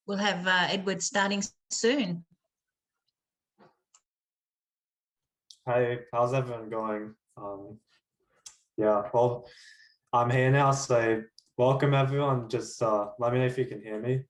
we'll have Edward starting soon. Hey, how's everyone going? Yeah, well, I'm here now, so welcome everyone. Just let me know if you can hear me.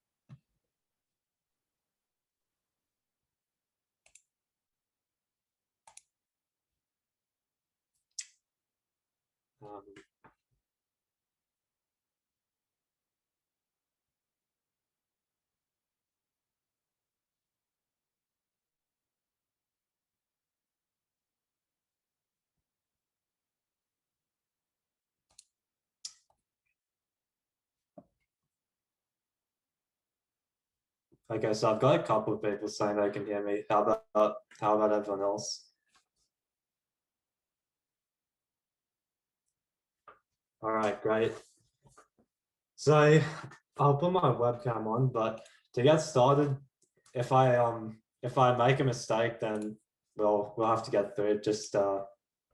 Okay, so I've got a couple of people saying they can hear me. How about everyone else? All right, great. So I'll put my webcam on, but to get started, if I make a mistake, then we'll have to get through it. Just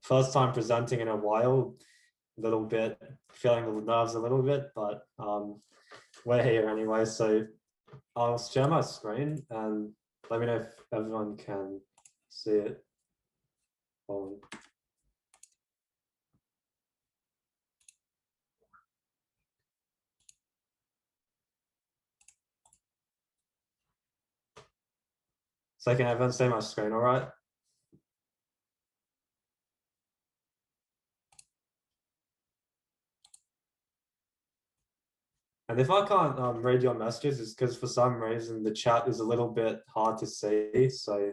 first time presenting in a while, little bit feeling the nerves a little bit, but we're here anyway. So I'll share my screen and let me know if everyone can see it. So can everyone see my screen all right? And if I can't read your messages, it's because for some reason the chat is a little bit hard to see. So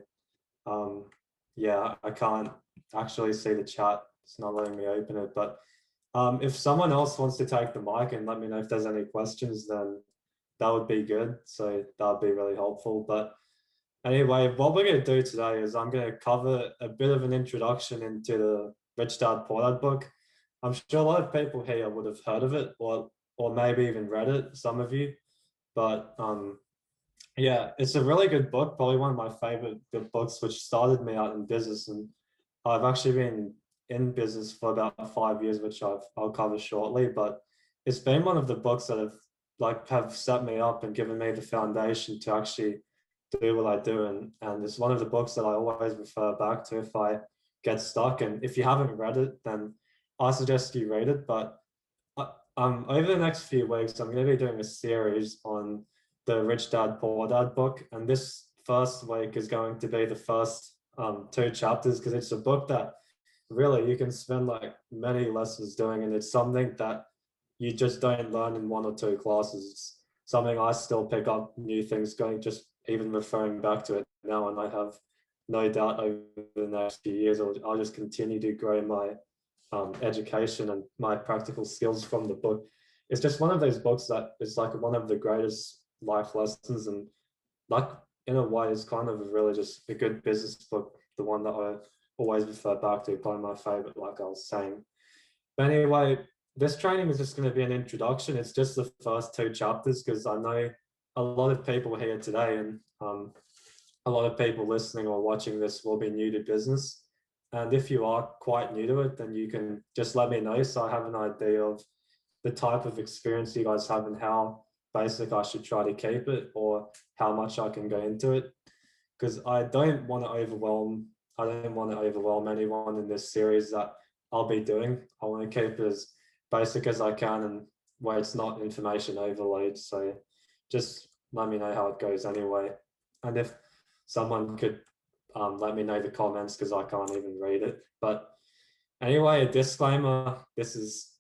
yeah, I can't actually see the chat. It's not letting me open it. But if someone else wants to take the mic and let me know if there's any questions, then that would be good. So that would be really helpful. But anyway, what we're going to do today is I'm going to cover a bit of an introduction into the Rich Dad Poor Dad book. I'm sure a lot of people here would have heard of it or maybe even read it, some of you. But yeah, it's a really good book, probably one of my favorite good books, which started me out in business. And I've actually been in business for about 5 years, which I'll cover shortly. But it's been one of the books that have set me up and given me the foundation to actually do what I do. And it's one of the books that I always refer back to if I get stuck. And if you haven't read it, then I suggest you read it. But over the next few weeks, I'm going to be doing a series on the Rich Dad Poor Dad book, and this first week is going to be the first 2 chapters, because it's a book that really you can spend like many lessons doing, and it's something that you just don't learn in 1 or 2 classes. It's something I still pick up new things going, just even referring back to it now, and I have no doubt over the next few years I'll just continue to grow my education and my practical skills from the book. It's just one of those books that is like one of the greatest life lessons, and like in a way it's kind of really just a good business book, the one that I always refer back to, probably my favorite, like I was saying. But anyway, this training is just going to be an introduction. It's just the first 2 chapters, because I know a lot of people here today, and a lot of people listening or watching this will be new to business. And if you are quite new to it, then you can just let me know, so I have an idea of the type of experience you guys have and how basic I should try to keep it, or how much I can go into it. Because I don't want to overwhelm anyone in this series that I'll be doing. I want to keep it as basic as I can, and where it's not information overload. So just let me know how it goes anyway. And if someone could let me know the comments, because I can't even read it. But anyway, a disclaimer, this is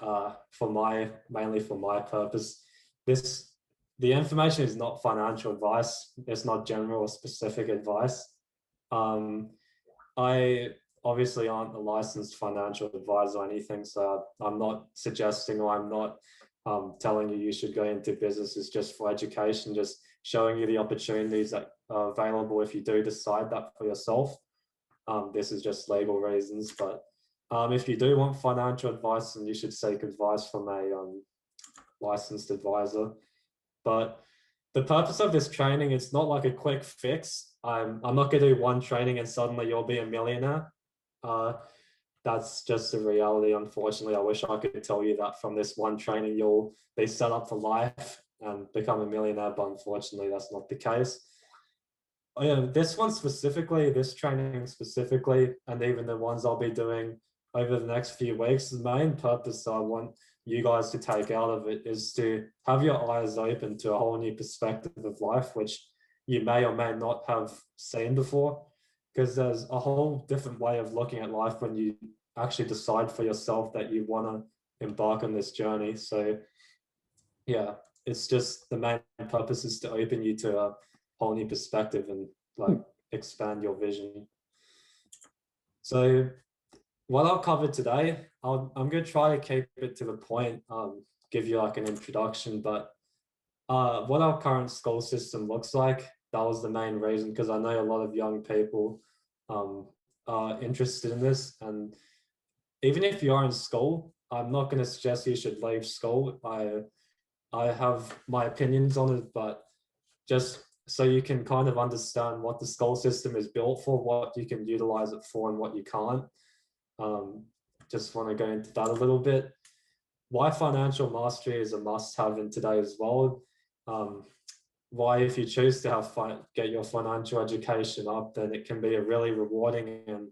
mainly for my purpose. The information is not financial advice. It's not general or specific advice. I obviously aren't a licensed financial advisor or anything, so I'm not suggesting, or I'm not telling you should go into business. It's just for education, just showing you the opportunities that are available if you do decide that for yourself. This is just legal reasons, but if you do want financial advice, then you should seek advice from a licensed advisor. But the purpose of this training, it's not like a quick fix. I'm not going to do one training and suddenly you'll be a millionaire. That's just the reality. Unfortunately, I wish I could tell you that from this one training you'll be set up for life. and become a millionaire, but unfortunately that's not the case. Oh, yeah, this one specifically, this training specifically, and even the ones I'll be doing over the next few weeks, the main purpose I want you guys to take out of it is to have your eyes open to a whole new perspective of life, which you may or may not have seen before, because there's a whole different way of looking at life when you actually decide for yourself that you want to embark on this journey. So yeah, it's just the main purpose is to open you to a whole new perspective and like expand your vision. So what I'll cover today, I'm going to try to keep it to the point, give you like an introduction, but what our current school system looks like, that was the main reason, because I know a lot of young people are interested in this. And even if you are in school, I'm not going to suggest you should leave school. I have my opinions on it, but just so you can kind of understand what the school system is built for, what you can utilize it for and what you can't. Just want to go into that a little bit. Why financial mastery is a must-have in today's world. Why, if you choose to have get your financial education up, then it can be a really rewarding and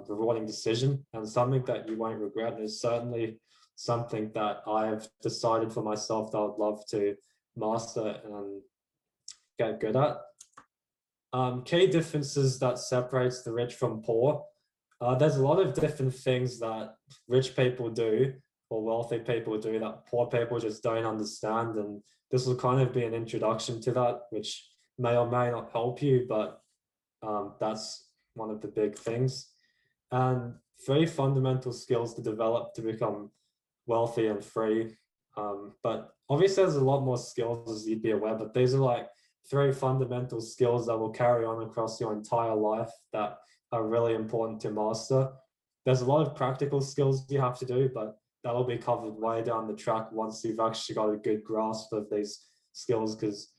rewarding decision, and something that you won't regret. And it's certainly something that I've decided for myself that I would love to master and get good at. Key differences that separates the rich from poor. There's a lot of different things that rich people do or wealthy people do that poor people just don't understand. And this will kind of be an introduction to that, which may or may not help you, but that's one of the big things. And 3 fundamental skills to develop to become wealthy and free. But obviously there's a lot more skills as you'd be aware, but these are like 3 fundamental skills that will carry on across your entire life that are really important to master. There's a lot of practical skills you have to do, but that'll be covered way down the track once you've actually got a good grasp of these skills, because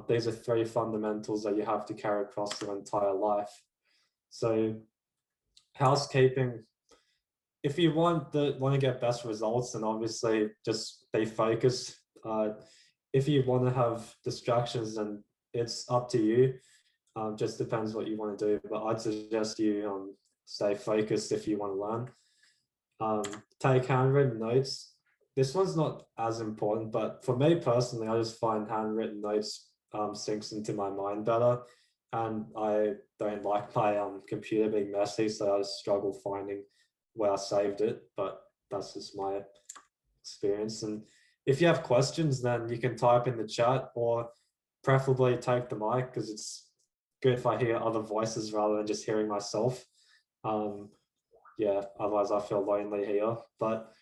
these are 3 fundamentals that you have to carry across your entire life. So housekeeping, if you want to get best results, then obviously just be focused. If you want to have distractions, then it's up to you. Just depends what you want to do, but I'd suggest you stay focused if you want to learn. Take handwritten notes. This one's not as important, but for me personally, I just find handwritten notes sinks into my mind better, and I don't like my computer being messy, so I just struggle finding where I saved it. But that's just my experience. And if you have questions, then you can type in the chat, or preferably take the mic, because it's good if I hear other voices rather than just hearing myself. Yeah, otherwise I feel lonely here. But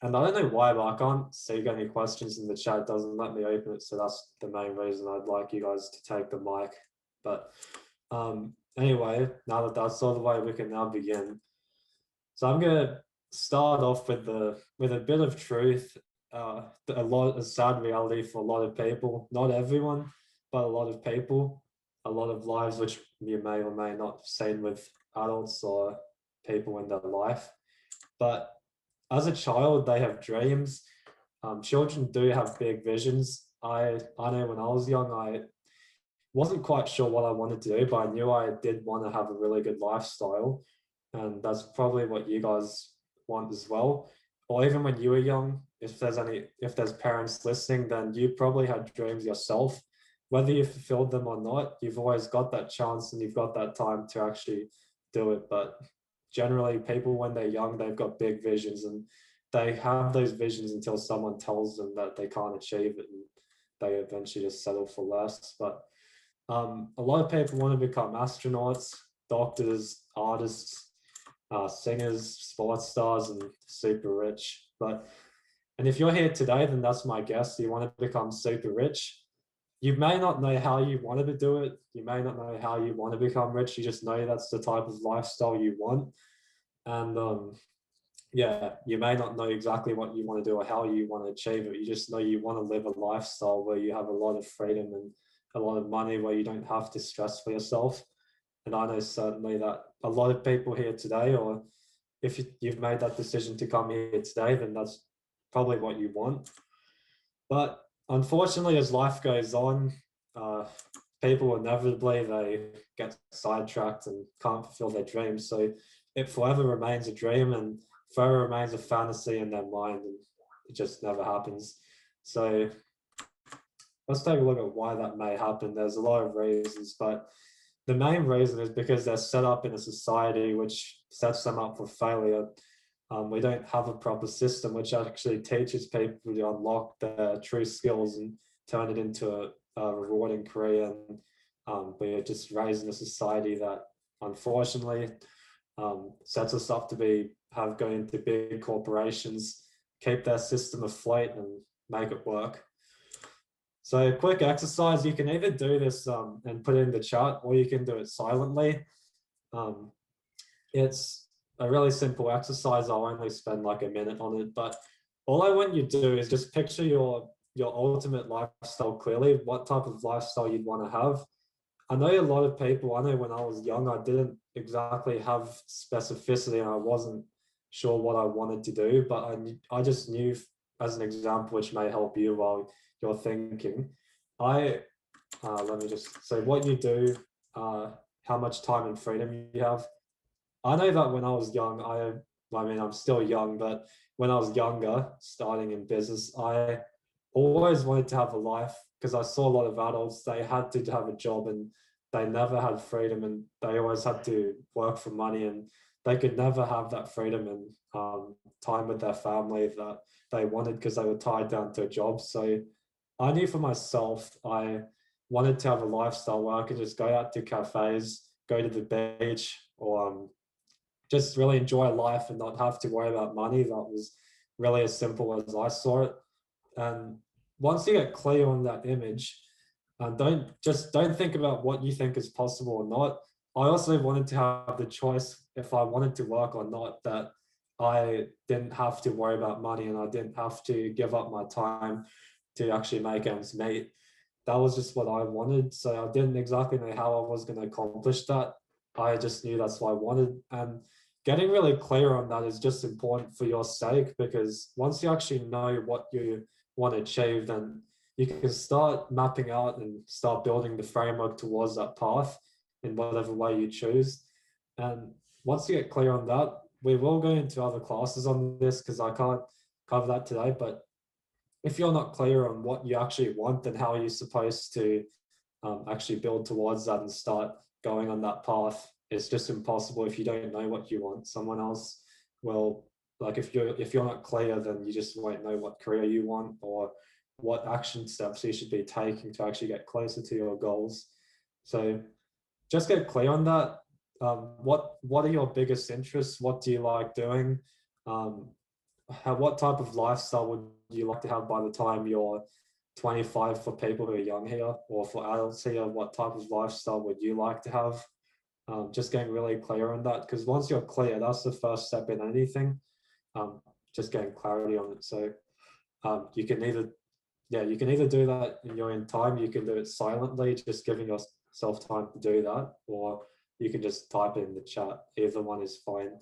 and I don't know why, but I can't see any questions in the chat. It doesn't let me open it, so that's the main reason I'd like you guys to take the mic. But anyway, now that that's all the way, we can now begin. So I'm gonna start off with a bit of truth, a sad reality for a lot of people, not everyone, but a lot of people, a lot of lives which you may or may not have seen with adults or people in their life. But as a child, they have dreams. Children do have big visions. I know when I was young, I wasn't quite sure what I wanted to do, but I knew I did want to have a really good lifestyle. And that's probably what you guys want as well. Or even when you were young, if there's parents listening, then you probably had dreams yourself. Whether you fulfilled them or not, you've always got that chance and you've got that time to actually do it. But generally, people when they're young, they've got big visions, and they have those visions until someone tells them that they can't achieve it, and they eventually just settle for less. But a lot of people want to become astronauts, doctors, artists, singers, sports stars, and super rich. And if you're here today, then that's my guess. You want to become super rich. You may not know how you wanted to do it. You may not know how you want to become rich. You just know that's the type of lifestyle you want. And yeah, you may not know exactly what you want to do or how you want to achieve it. You just know you want to live a lifestyle where you have a lot of freedom and a lot of money, where you don't have to stress for yourself. And I know certainly that a lot of people here today, or if you've made that decision to come here today, then that's probably what you want. But unfortunately, as life goes on, uh, people inevitably they get sidetracked and can't fulfill their dreams. So it forever remains a dream and forever remains a fantasy in their mind, and it just never happens. So let's take a look at why that may happen. There's a lot of reasons, but the main reason is because they're set up in a society which sets them up for failure. We don't have a proper system which actually teaches people to unlock their true skills and turn it into a rewarding career. And we're just raised in a society that unfortunately sets us up to have going into big corporations, keep their system afloat and make it work. So a quick exercise, you can either do this and put it in the chat, or you can do it silently. Um, it's a really simple exercise. I'll only spend like a minute on it, but all I want you to do is just picture your ultimate lifestyle clearly, what type of lifestyle you'd want to have. I know a lot of people, I know when I was young, I didn't exactly have specificity and I wasn't sure what I wanted to do, but I just knew, as an example, which may help you while you're thinking. Let me just say what you do, how much time and freedom you have. I know that when I was young, I mean, I'm still young, but when I was younger, starting in business, I always wanted to have a life because I saw a lot of adults, they had to have a job and they never had freedom and they always had to work for money and they could never have that freedom and time with their family that they wanted because they were tied down to a job. So I knew for myself, I wanted to have a lifestyle where I could just go out to cafes, go to the beach, or just really enjoy life and not have to worry about money. That was really as simple as I saw it. And once you get clear on that image, don't think about what you think is possible or not. I also wanted to have the choice if I wanted to work or not, that I didn't have to worry about money and I didn't have to give up my time to actually make ends meet. That was just what I wanted. So I didn't exactly know how I was going to accomplish that. I just knew that's what I wanted. And getting really clear on that is just important for your sake, because once you actually know what you want to achieve, then you can start mapping out and start building the framework towards that path in whatever way you choose. And once you get clear on that, we will go into other classes on this because I can't cover that today. But if you're not clear on what you actually want, then how are you supposed to actually build towards that and start going on that path? It's just impossible if you don't know what you want. Someone else will, like, if you're not clear, then you just won't know what career you want or what action steps you should be taking to actually get closer to your goals. So just get clear on that. What are your biggest interests? What do you like doing? What type of lifestyle would you like to have by the time you're 25 for people who are young here, or for adults here? What type of lifestyle would you like to have? Just getting really clear on that, because once you're clear, that's the first step in anything. Just getting clarity on it. So you can either do that in your own time, you can do it silently, just giving yourself time to do that, or you can just type it in the chat. Either one is fine.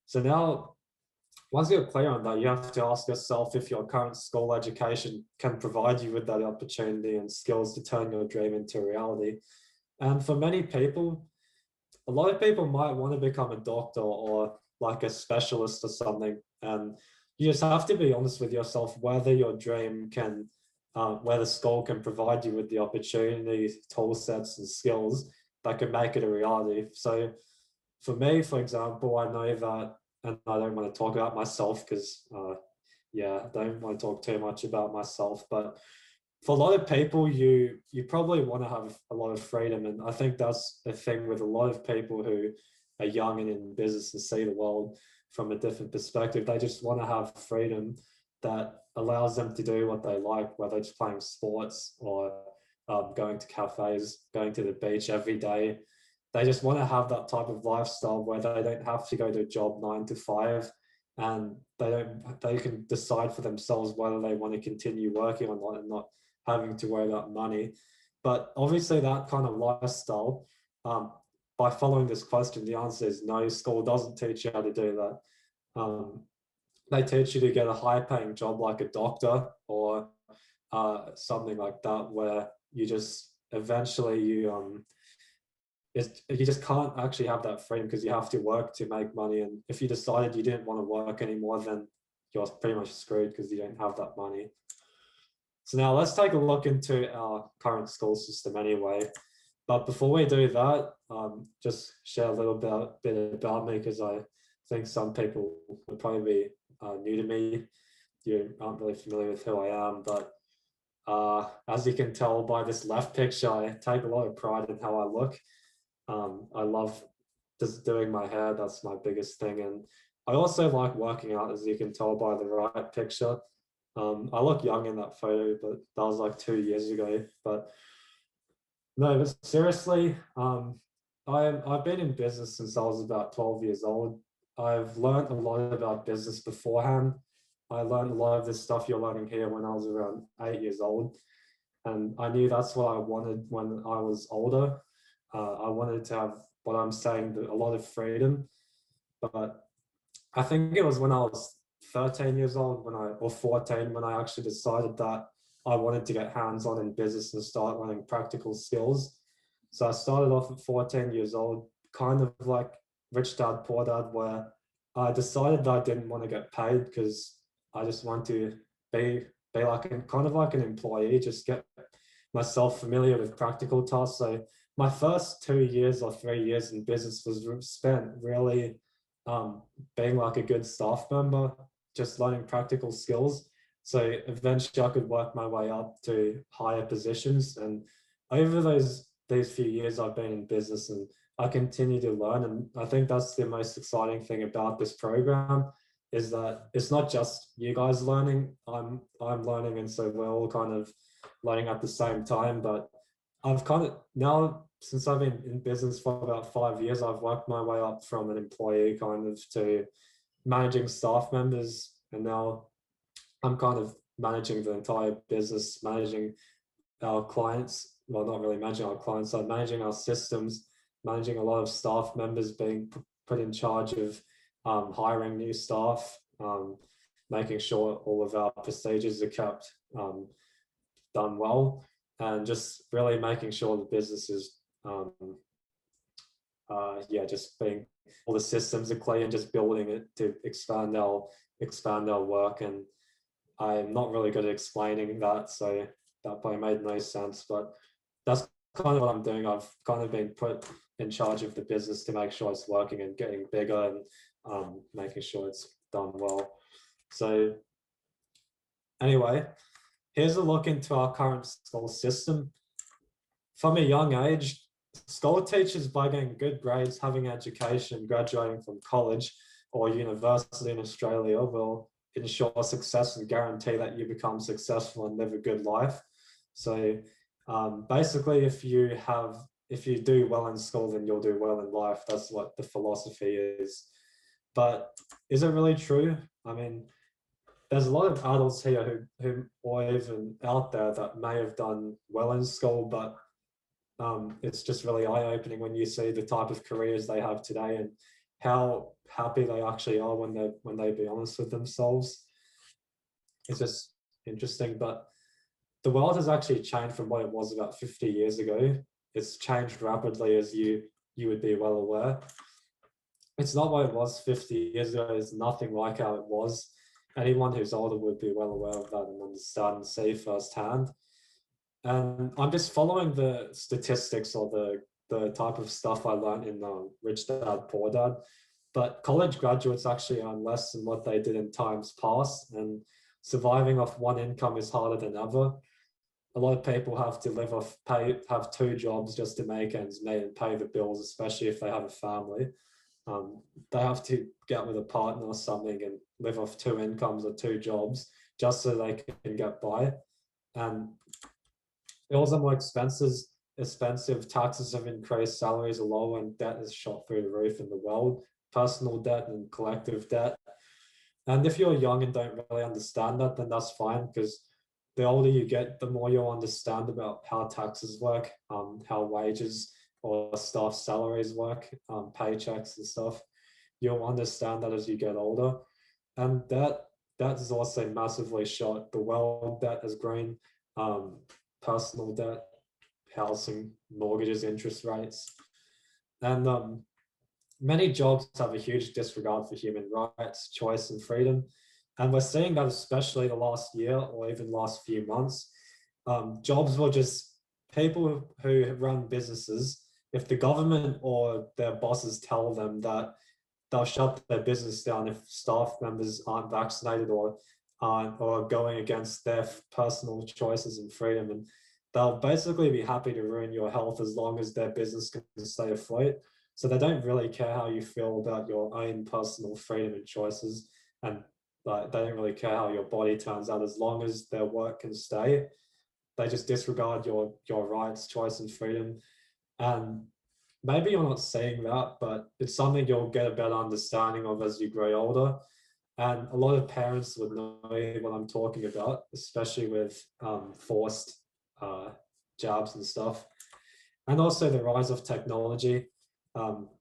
So now, once you're clear on that, you have to ask yourself if your current school education can provide you with that opportunity and skills to turn your dream into reality. And for many people, a lot of people might want to become a doctor or like a specialist or something. And you just have to be honest with yourself whether your dream can, whether school can provide you with the opportunities, tool sets, and skills that can make it a reality. So for me, for example, I know that, and I don't want to talk about myself because, I don't want to talk too much about myself, but for a lot of people, you probably want to have a lot of freedom. And I think that's the thing with a lot of people who are young and in business and see the world from a different perspective. They just want to have freedom that allows them to do what they like, whether it's playing sports or going to cafes, going to the beach every day. They just want to have that type of lifestyle where they don't have to go to a job 9 to 5, and they can decide for themselves whether they want to continue working or not and not having to worry about money. But obviously that kind of lifestyle, by following this question, the answer is no, school doesn't teach you how to do that. they teach you to get a high paying job like a doctor or something like that, where you just eventually you just can't actually have that freedom because you have to work to make money. And if you decided you didn't want to work anymore, then you're pretty much screwed because you don't have that money. So now let's take a look into our current school system anyway. But before we do that, just share a little bit about me, because I think some people would probably be new to me. You aren't really familiar with who I am, but as you can tell by this left picture, I take a lot of pride in how I look. I love just doing my hair. That's my biggest thing. And I also like working out, as you can tell by the right picture. I look young in that photo, but that was like 2 years ago. But no, but seriously, I've been in business since I was about 12 years old. I've learned a lot about business beforehand. I learned a lot of this stuff you're learning here when I was around 8 years old. And I knew that's what I wanted when I was older. I wanted to have what I'm saying, a lot of freedom. But I think it was when I was 13 years old, or 14, when I actually decided that I wanted to get hands-on in business and start learning practical skills. So I started off at 14 years old, kind of like Rich Dad, Poor Dad, where I decided that I didn't want to get paid because I just want to be like kind of like an employee, just get myself familiar with practical tasks. So my first 2 years or 3 years in business was spent really being like a good staff member, just learning practical skills. So eventually I could work my way up to higher positions. And over these few years I've been in business, and I continue to learn. And I think that's the most exciting thing about this program, is that it's not just you guys learning, I'm learning, and so we're all kind of learning at the same time. But I've kind of now, since I've been in business for about 5 years, I've worked my way up from an employee kind of to managing staff members, and now I'm kind of managing the entire business, managing our clients. Well, not really managing our clients, I'm managing our systems, managing a lot of staff members, being put in charge of hiring new staff, making sure all of our procedures are kept done well, and just really making sure the business is just being, all the systems are clear, and just building it to expand our work. And I'm not really good at explaining that, so that probably made no sense, but that's kind of what I'm doing. I've kind of been put in charge of the business to make sure it's working and getting bigger, and making sure it's done well. So anyway, here's a look into our current school system. From a young age, school teachers, by getting good grades, having education, graduating from college or university in Australia, will ensure success and guarantee that you become successful and live a good life. So basically, if you do well in school, then you'll do well in life. That's what the philosophy is. But is it really true? I mean, there's a lot of adults here who or even out there that may have done well in school, but it's just really eye-opening when you see the type of careers they have today and how happy they actually are when they be honest with themselves. It's just interesting. But the world has actually changed from what it was about 50 years ago. It's changed rapidly, as you would be well aware. It's not what it was 50 years ago. It's nothing like how it was. Anyone who's older would be well aware of that and understand and see firsthand. And I'm just following the statistics or the type of stuff I learned in Rich Dad, Poor Dad. But college graduates actually earn less than what they did in times past, and surviving off one income is harder than ever. A lot of people have to have two jobs just to make ends meet and pay the bills, especially if they have a family. They have to get with a partner or something and live off two incomes or two jobs just so they can get by. And bills are more expensive, taxes have increased, salaries are lower, and debt has shot through the roof in the world, personal debt and collective debt. And if you're young and don't really understand that, then that's fine, because the older you get, the more you'll understand about how taxes work, how wages or staff salaries work, paychecks and stuff. You'll understand that as you get older. And that is also massively shot. The world debt has grown, personal debt, housing, mortgages, interest rates, and many jobs have a huge disregard for human rights, choice, and freedom. And we're seeing that especially the last year or even last few months. Jobs will just, people who run businesses, if the government or their bosses tell them that they'll shut their business down if staff members aren't vaccinated or aren't or going against their personal choices and freedom, and they'll basically be happy to ruin your health as long as their business can stay afloat. So they don't really care how you feel about your own personal freedom and choices, and like they don't really care how your body turns out as long as their work can stay. They just disregard your rights, choice, and freedom. And maybe you're not seeing that, but it's something you'll get a better understanding of as you grow older. And a lot of parents would know what I'm talking about, especially with forced jobs and stuff. And also the rise of technology.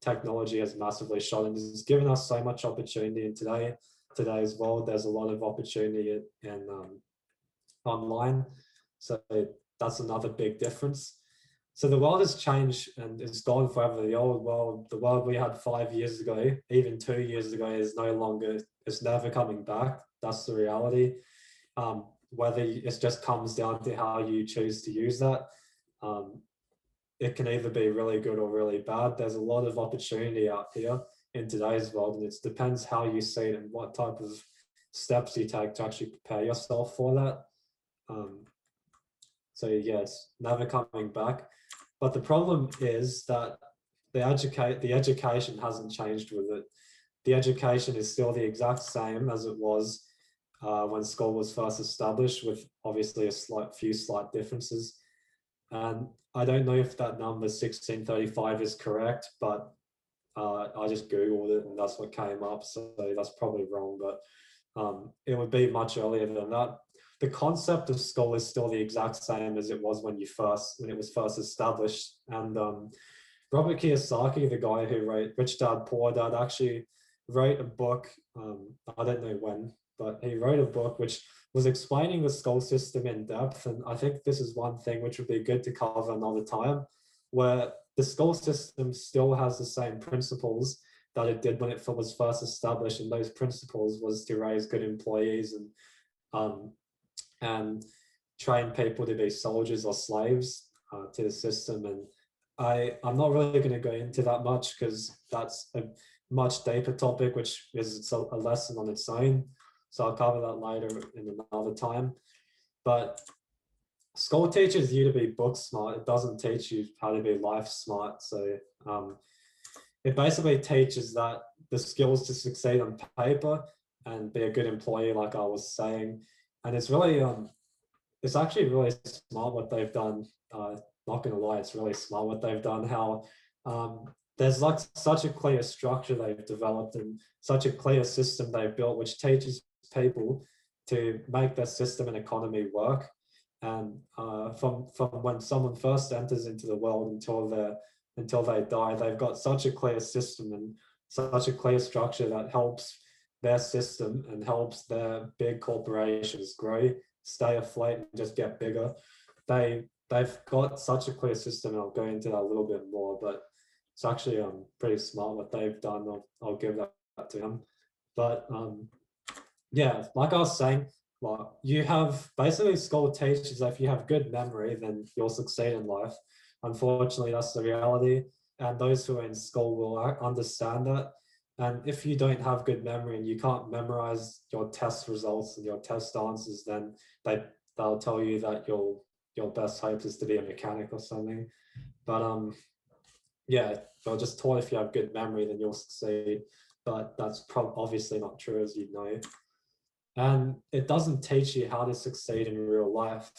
Technology has massively shot and has given us so much opportunity in today's world. There's a lot of opportunity in online. So that's another big difference. So the world has changed and it's gone forever. The old world, the world we had 5 years ago, even 2 years ago, is no longer, it's never coming back. That's the reality. Whether it just comes down to how you choose to use that. It can either be really good or really bad. There's a lot of opportunity out here in today's world, and it depends how you see it and what type of steps you take to actually prepare yourself for that. So yeah, it's never coming back. But the problem is that the education hasn't changed with it. The education is still the exact same as it was when school was first established, with obviously a few slight differences. And I don't know if that number 1635 is correct, but I just Googled it and that's what came up. So that's probably wrong, but it would be much earlier than that. The concept of school is still the exact same as it was when it was first established. And Robert Kiyosaki, the guy who wrote Rich Dad Poor Dad, actually wrote a book. I don't know when, but he wrote a book which was explaining the school system in depth. And I think this is one thing which would be good to cover another time, where the school system still has the same principles that it did when it was first established. And those principles was to raise good employees and train people to be soldiers or slaves to the system. And I'm not really going to go into that much because that's a much deeper topic, which is a lesson on its own. So I'll cover that later in another time. But school teaches you to be book smart. It doesn't teach you how to be life smart. So it basically teaches that the skills to succeed on paper and be a good employee, like I was saying. And it's really, it's actually really smart what they've done. Not gonna lie, it's really smart what they've done. How there's like such a clear structure they've developed and such a clear system they've built, which teaches people to make their system and economy work. And from when someone first enters into the world until they die, they've got such a clear system and such a clear structure that helps their system and helps their big corporations grow, stay afloat, and just get bigger. They've got such a clear system, and I'll go into that a little bit more, but it's actually pretty smart what they've done. I'll give that to them. But yeah, like I was saying, well, you have basically school teaches that if you have good memory, then you'll succeed in life. Unfortunately, that's the reality. And those who are in school will understand that. And if you don't have good memory and you can't memorize your test results and your test answers, then they'll tell you that your best hope is to be a mechanic or something. But yeah, they're just taught if you have good memory, then you'll succeed. But that's obviously not true, as you know. And it doesn't teach you how to succeed in real life.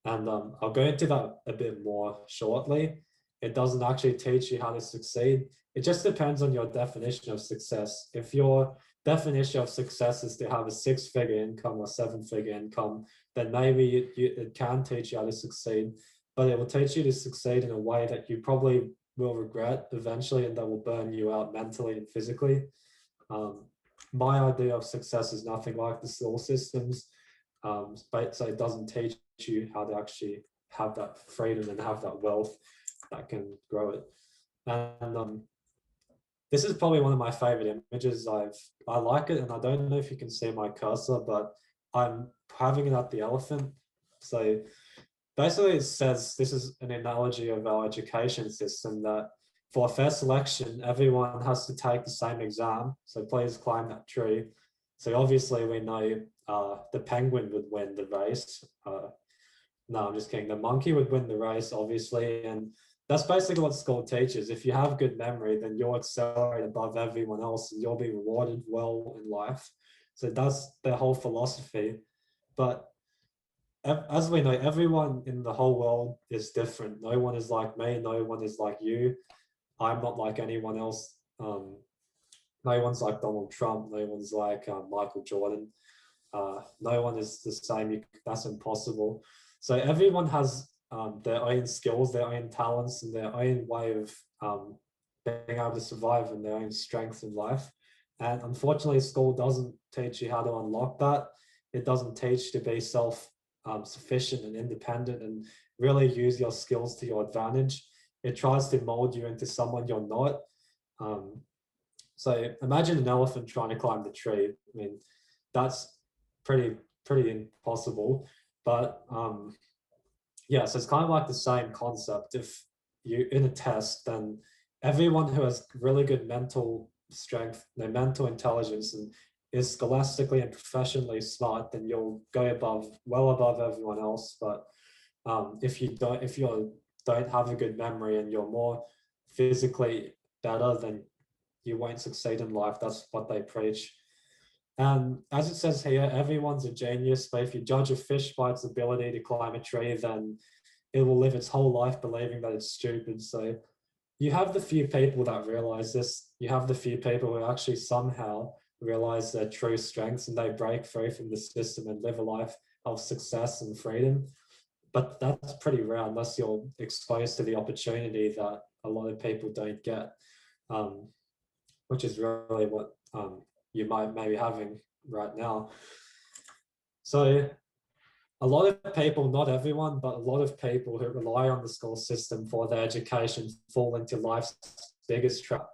And I'll go into that a bit more shortly. It doesn't actually teach you how to succeed. It just depends on your definition of success. If your definition of success is to have a 6-figure income or 7-figure income, then maybe it can teach you how to succeed, but it will teach you to succeed in a way that you probably will regret eventually, and that will burn you out mentally and physically. my idea of success is nothing like the school systems. But so it doesn't teach you how to actually have that freedom and have that wealth that can grow it. And this is probably one of my favorite images. I like it, and I don't know if you can see my cursor, but I'm having it at the elephant. So basically it says, this is an analogy of our education system, that for fair selection, everyone has to take the same exam. So please climb that tree. So obviously we know the penguin would win the race. No, I'm just kidding. The monkey would win the race, obviously. And that's basically what school teaches. If you have good memory, then you'll accelerate above everyone else and you'll be rewarded well in life. So that's their whole philosophy. But as we know, everyone in the whole world is different. No one is like me. No one is like you. I'm not like anyone else. No one's like Donald Trump. No one's like Michael Jordan. No one is the same. That's impossible. So everyone has their own skills, their own talents, and their own way of being able to survive and their own strengths in life. And unfortunately, school doesn't teach you how to unlock that. It doesn't teach you to be self-sufficient and independent and really use your skills to your advantage. It tries to mold you into someone you're not. So imagine an elephant trying to climb the tree. I mean, that's pretty impossible. But yeah, so it's kind of like the same concept. If you in a test, then everyone who has really good mental strength, their mental intelligence, and is scholastically and professionally smart, then you'll go well above everyone else. But if you don't have a good memory and you're more physically better, then you won't succeed in life. That's what they preach. And as it says here, everyone's a genius, but if you judge a fish by its ability to climb a tree, then it will live its whole life believing that it's stupid. So you have the few people that realize this. You have the few people who actually somehow realize their true strengths and they break free from the system and live a life of success and freedom. But that's pretty rare unless you're exposed to the opportunity that a lot of people don't get, which is really what you might maybe having right now. So a lot of people, not everyone, but a lot of people who rely on the school system for their education fall into life's biggest trap.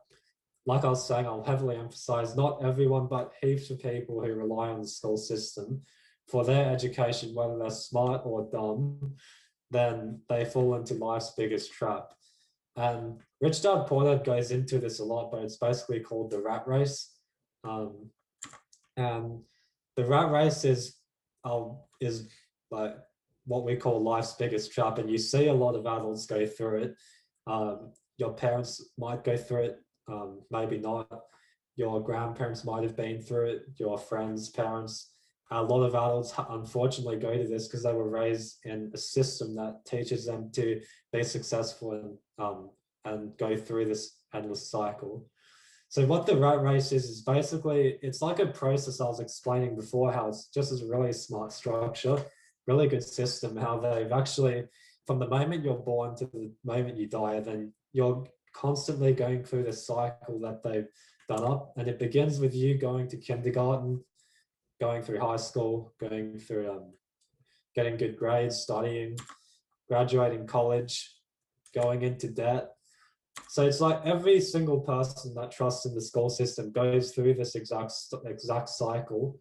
Like I was saying, I'll heavily emphasize not everyone, but heaps of people who rely on the school system for their education, whether they're smart or dumb, then they fall into life's biggest trap. And Rich Dad Poor Dad goes into this a lot, but it's basically called the rat race. And the rat race is like what we call life's biggest trap, and you see a lot of adults go through it. Your parents might go through it, maybe not. Your grandparents might have been through it, your friends' parents. A lot of adults unfortunately go to this because they were raised in a system that teaches them to be successful and go through this endless cycle. So what the rat race is basically, it's like a process I was explaining before, how it's just a really smart structure, really good system, how they've actually, from the moment you're born to the moment you die, then you're constantly going through this cycle that they've done up. And it begins with you going to kindergarten, going through high school, going through getting good grades, studying, graduating college, going into debt. So it's like every single person that trusts in the school system goes through this exact cycle,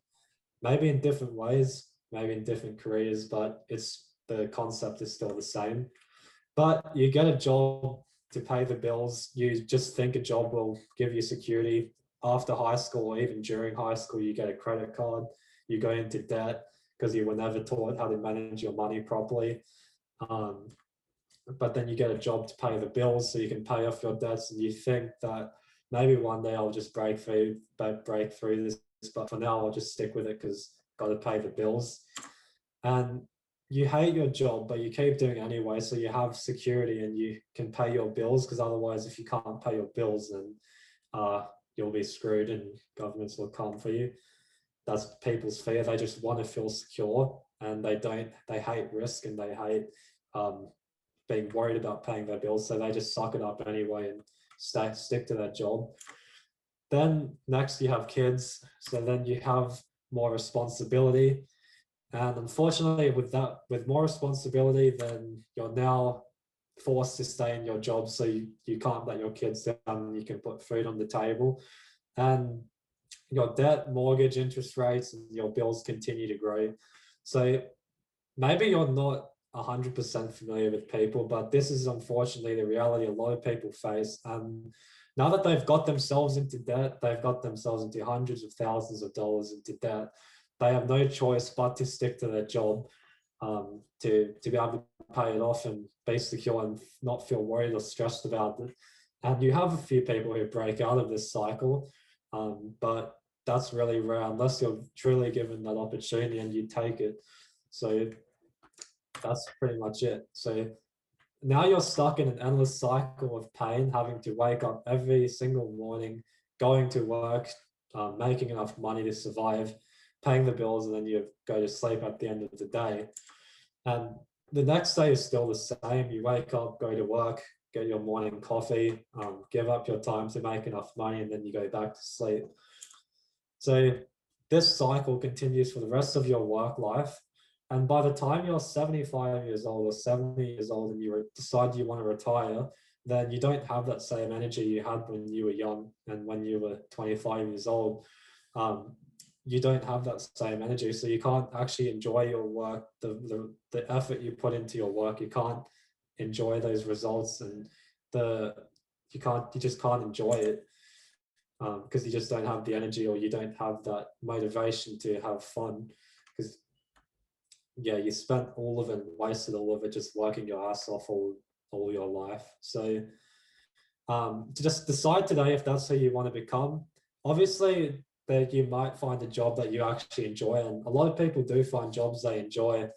maybe in different ways, maybe in different careers, but the concept is still the same. But you get a job to pay the bills. You just think a job will give you security. After high school, or even during high school, you get a credit card. You go into debt because you were never taught how to manage your money properly. But then you get a job to pay the bills so you can pay off your debts, and you think that maybe one day I'll just break through this, but for now I'll just stick with it because I've got to pay the bills. And you hate your job, but you keep doing it anyway, so you have security and you can pay your bills, because otherwise if you can't pay your bills, then you'll be screwed and governments will come for you. That's people's fear. They just want to feel secure, and they hate risk, and they hate being worried about paying their bills, so they just suck it up anyway and stick to their job. Then next you have kids. So then you have more responsibility. And unfortunately, with more responsibility, then you're now forced to stay in your job. So you can't let your kids down and you can put food on the table. And your debt, mortgage, interest rates, and your bills continue to grow. So maybe you're not 100% familiar with people, but this is unfortunately the reality a lot of people face. And now that they've got themselves into debt, they've got themselves into hundreds of thousands of dollars into debt. They have no choice but to stick to their job, to be able to pay it off and be secure and not feel worried or stressed about it. And you have a few people who break out of this cycle, but that's really rare unless you're truly given that opportunity and you take it. So that's pretty much it. So now you're stuck in an endless cycle of pain, having to wake up every single morning, going to work, making enough money to survive, paying the bills, and then you go to sleep at the end of the day. And the next day is still the same. You wake up, go to work, get your morning coffee, give up your time to make enough money, and then you go back to sleep. So this cycle continues for the rest of your work life. And by the time you're 75 years old or 70 years old and you decide you want to retire, then you don't have that same energy you had when you were young and when you were 25 years old. You don't have that same energy. So you can't actually enjoy your work, the effort you put into your work. You can't enjoy those results, and you just can't enjoy it. Because you just don't have the energy, or you don't have that motivation to have fun, because yeah, you spent all of it and wasted all of it just working your ass off all your life. So to just decide today if that's who you want to become. Obviously that you might find a job that you actually enjoy, and a lot of people do find jobs they enjoy,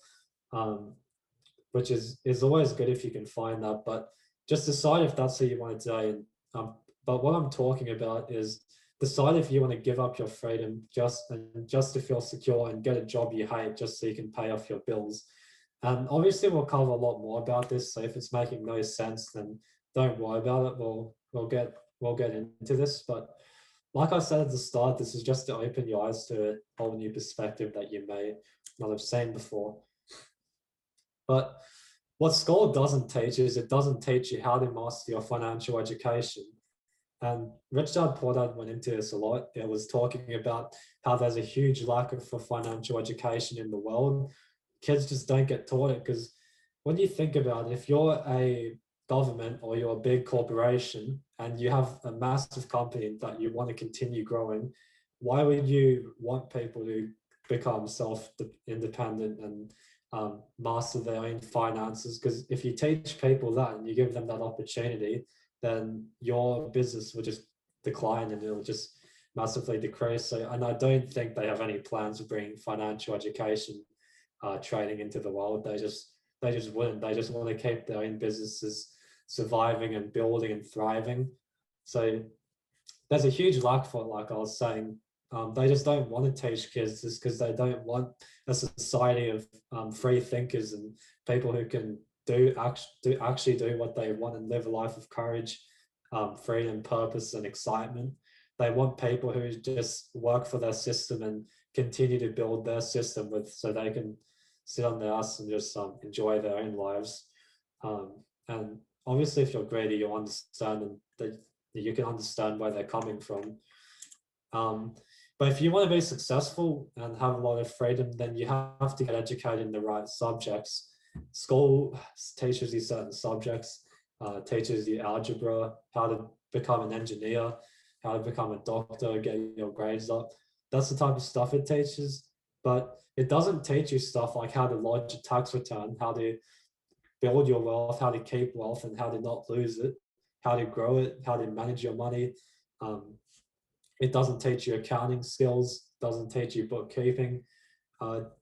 which is always good if you can find that. But just decide if that's who you want today. And but what I'm talking about is decide if you want to give up your freedom just to feel secure and get a job you hate just so you can pay off your bills. And obviously we'll cover a lot more about this. So if it's making no sense, then don't worry about it. We'll get into this. But like I said at the start, this is just to open your eyes to a whole new perspective that you may not have seen before. But what school doesn't teach is it doesn't teach you how to master your financial education. And Rich Dad Poor Dad went into this a lot. It was talking about how there's a huge lack for financial education in the world. Kids just don't get taught it, because when you think about it, if you're a government or you're a big corporation and you have a massive company that you want to continue growing, why would you want people to become self-independent and master their own finances? Because if you teach people that and you give them that opportunity, then your business will just decline and it'll just massively decrease. So, and I don't think they have any plans of bringing financial education training into the world. They just wouldn't. They just want to keep their own businesses surviving and building and thriving. So there's a huge lack for it, like I was saying. They just don't want to teach kids this because they don't want a society of free thinkers and people who can actually do what they want and live a life of courage, freedom, purpose, and excitement. They want people who just work for their system and continue to build their system so they can sit on their ass and just enjoy their own lives. And obviously, if you're greedy, you'll understand and that you can understand where they're coming from. But if you want to be successful and have a lot of freedom, then you have to get educated in the right subjects. School teaches you certain subjects, teaches you algebra, how to become an engineer, how to become a doctor, get your grades up. That's the type of stuff it teaches. But it doesn't teach you stuff like how to lodge a tax return, how to build your wealth, how to keep wealth and how to not lose it, how to grow it, how to manage your money. It doesn't teach you accounting skills, doesn't teach you bookkeeping,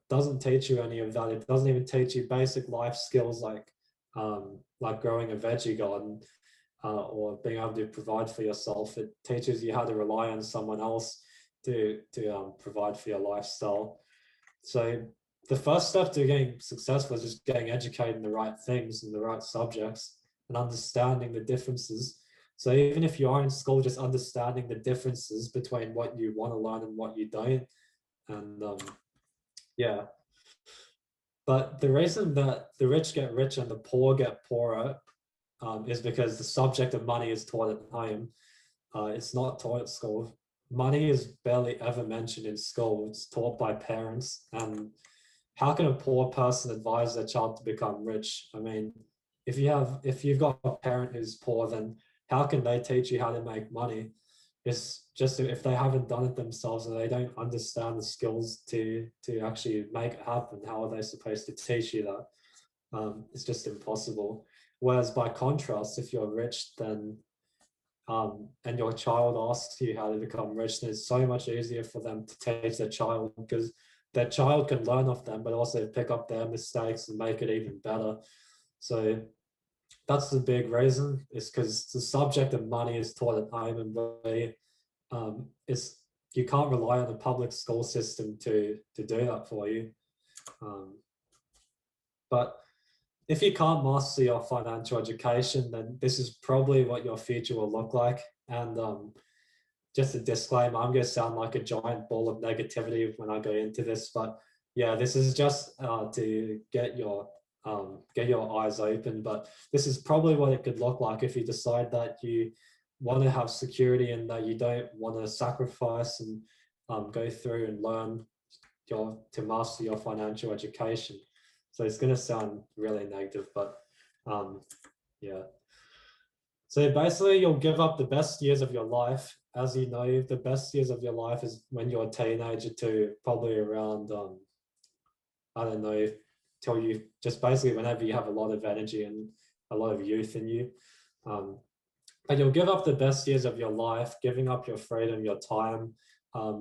doesn't teach you any of that. It doesn't even teach you basic life skills like growing a veggie garden or being able to provide for yourself. It teaches you how to rely on someone else to provide for your lifestyle. So the first step to getting successful is just getting educated in the right things and the right subjects and understanding the differences. So even if you are in school, just understanding the differences between what you want to learn and what you don't. And yeah. But the reason that the rich get richer and the poor get poorer is because the subject of money is taught at home. It's not taught at school. Money is barely ever mentioned in school. It's taught by parents. And how can a poor person advise their child to become rich? I mean, if you've got a parent who's poor, then how can they teach you how to make money? It's just if they haven't done it themselves and they don't understand the skills to actually make it happen, how are they supposed to teach you that? It's just impossible. Whereas by contrast, if you're rich, then and your child asks you how to become rich, then it's so much easier for them to teach their child, because their child can learn off them, but also pick up their mistakes and make it even better. So that's the big reason, is because the subject of money is taught at home, and really, it's you can't rely on the public school system to do that for you. But if you can't master your financial education, then this is probably what your future will look like. And just a disclaimer, I'm going to sound like a giant ball of negativity when I go into this, but yeah, this is just to get your eyes open. But this is probably what it could look like if you decide that you want to have security and that you don't want to sacrifice and go through and learn to master your financial education. So it's going to sound really negative, but yeah. So basically, you'll give up the best years of your life. As you know, the best years of your life is when you're a teenager to probably around, I don't know, till you just basically whenever you have a lot of energy and a lot of youth in you. But you'll give up the best years of your life, giving up your freedom, your time,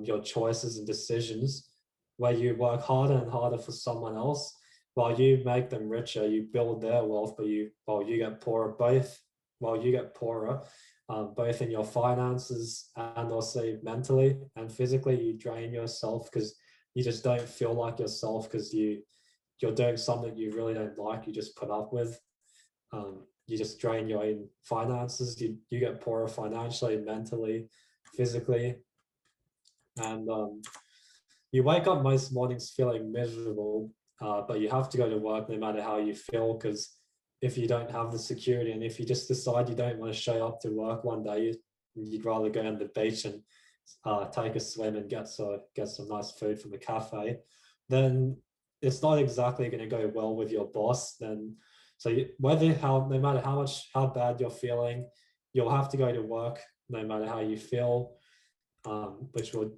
your choices and decisions, where you work harder and harder for someone else while you make them richer. You build their wealth, but while you get poorer, both in your finances and also mentally and physically. You drain yourself because you just don't feel like yourself, because you're doing something you really don't like, you just put up with. You just drain your own finances. You get poorer financially, mentally, physically. And you wake up most mornings feeling miserable, but you have to go to work no matter how you feel, because if you don't have the security, and if you just decide you don't want to show up to work one day, you'd rather go on the beach and take a swim and get some nice food from a cafe, then it's not exactly going to go well with your boss. Then so no matter how bad you're feeling, you'll have to go to work no matter how you feel, which will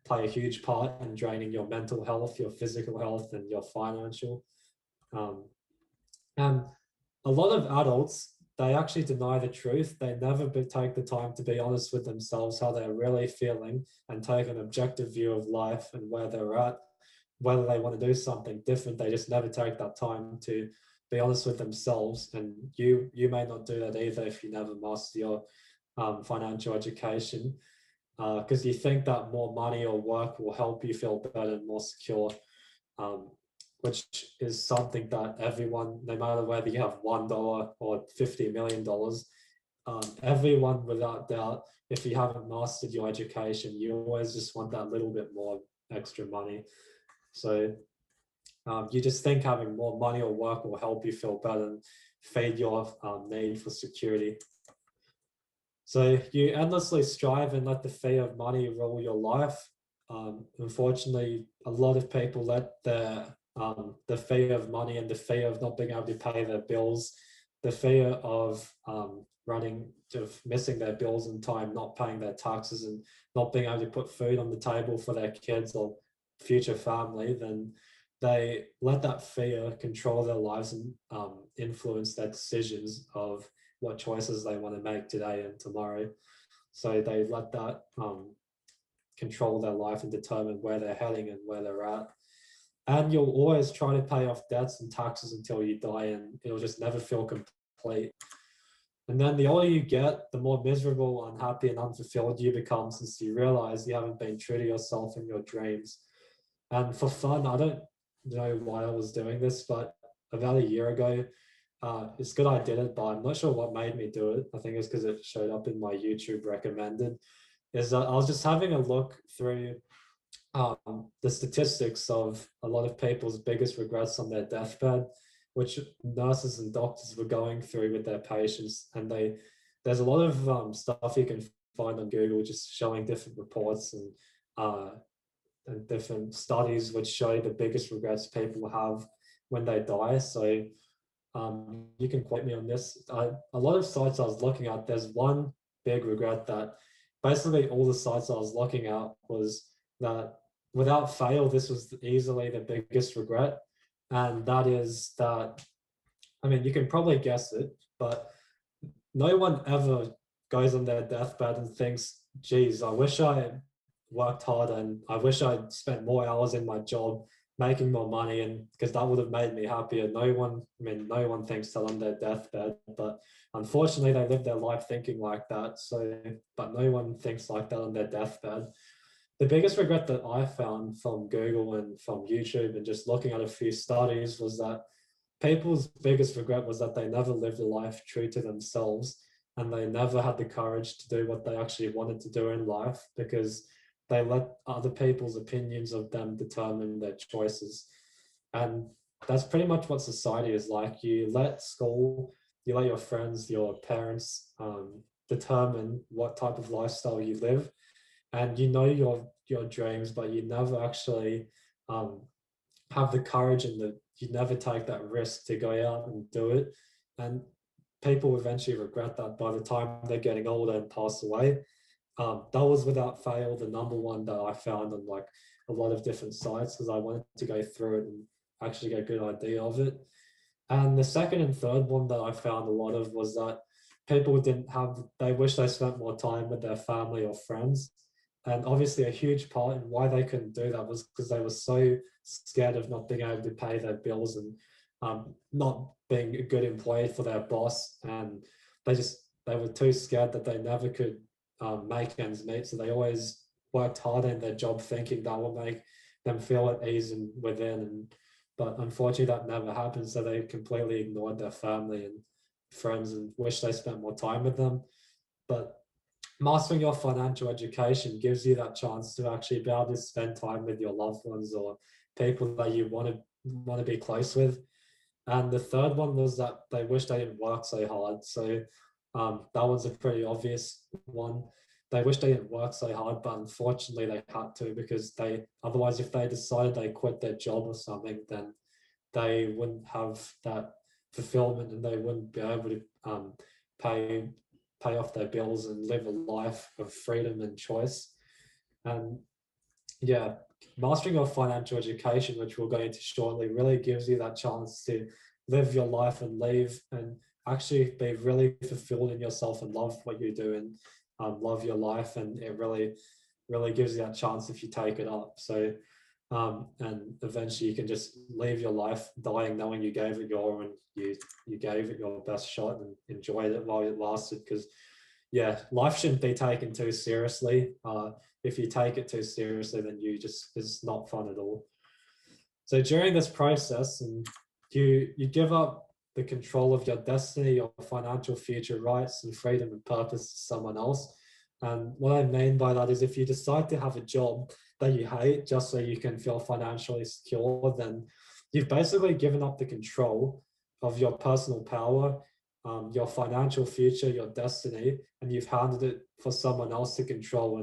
play a huge part in draining your mental health, your physical health, and your financial. And a lot of adults, they actually deny the truth. They never take the time to be honest with themselves, how they're really feeling, and take an objective view of life and where they're at, whether they want to do something different. They just never take that time to be honest with themselves. And you may not do that either if you never master your financial education, because you think that more money or work will help you feel better and more secure, which is something that everyone, no matter whether you have $1 or $50 million, everyone without doubt, if you haven't mastered your education, you always just want that little bit more extra money. So you just think having more money or work will help you feel better and feed your need for security. So you endlessly strive and let the fear of money rule your life. Unfortunately, a lot of people let the fear of money and the fear of not being able to pay their bills, the fear of missing their bills in time, not paying their taxes, and not being able to put food on the table for their kids or future family, then they let that fear control their lives and influence their decisions of what choices they want to make today and tomorrow. So they let that control their life and determine where they're heading and where they're at. And you'll always try to pay off debts and taxes until you die, and it'll just never feel complete. And then the older you get, the more miserable, unhappy, and unfulfilled you become, since you realize you haven't been true to yourself and your dreams. And for fun, I don't know why I was doing this, but about a year ago, it's good I did it, but I'm not sure what made me do it. I think it's because it showed up in my YouTube recommended. Is that I was just having a look through the statistics of a lot of people's biggest regrets on their deathbed, which nurses and doctors were going through with their patients. And there's a lot of stuff you can find on Google just showing different reports and different studies which show the biggest regrets people have when they die. So you can quote me on this. A lot of sites I was looking at, there's one big regret that basically all the sites I was looking at was that without fail, this was easily the biggest regret. And that is that, I mean, you can probably guess it, but no one ever goes on their deathbed and thinks, geez, I wish I worked harder and I wish I'd spent more hours in my job making more money, and because that would have made me happier. No one, I mean, no one thinks that on their deathbed, but unfortunately they live their life thinking like that. So, but no one thinks like that on their deathbed. The biggest regret that I found from Google and from YouTube and just looking at a few studies was that people's biggest regret was that they never lived a life true to themselves, and they never had the courage to do what they actually wanted to do in life because they let other people's opinions of them determine their choices. And that's pretty much what society is like. You let school, you let your friends, your parents determine what type of lifestyle you live, and you know your dreams, but you never actually have the courage and you never take that risk to go out and do it. And people eventually regret that by the time they're getting older and pass away. That was without fail the number one that I found on like a lot of different sites because I wanted to go through it and actually get a good idea of it. And the second and third one that I found a lot of was that people didn't have, they wish they spent more time with their family or friends. And obviously, a huge part in why they couldn't do that was because they were so scared of not being able to pay their bills and not being a good employee for their boss. And they were too scared that they never could make ends meet. So they always worked hard in their job thinking that will make them feel at ease and within. But unfortunately, that never happened. So they completely ignored their family and friends and wish they spent more time with them. But mastering your financial education gives you that chance to actually be able to spend time with your loved ones or people that you want to be close with. And the third one was that they wish they didn't work so hard. So that was a pretty obvious one. They wish they didn't work so hard, but unfortunately they had to because otherwise if they decided they quit their job or something, then they wouldn't have that fulfillment and they wouldn't be able to pay off their bills and live a life of freedom and choice. And yeah, mastering your financial education, which we'll go into shortly, really gives you that chance to live your life and leave and actually be really fulfilled in yourself and love what you do and love your life. And it really, really gives you that chance if you take it up. So, and eventually you can just leave your life dying knowing you gave it your and you gave it your best shot and enjoyed it while it lasted. Because yeah, life shouldn't be taken too seriously. If you take it too seriously, then it's not fun at all. So during this process, and you give up the control of your destiny, your financial future rights and freedom and purpose to someone else. And what I mean by that is if you decide to have a job that you hate just so you can feel financially secure, then you've basically given up the control of your personal power, your financial future, your destiny, and you've handed it for someone else to control.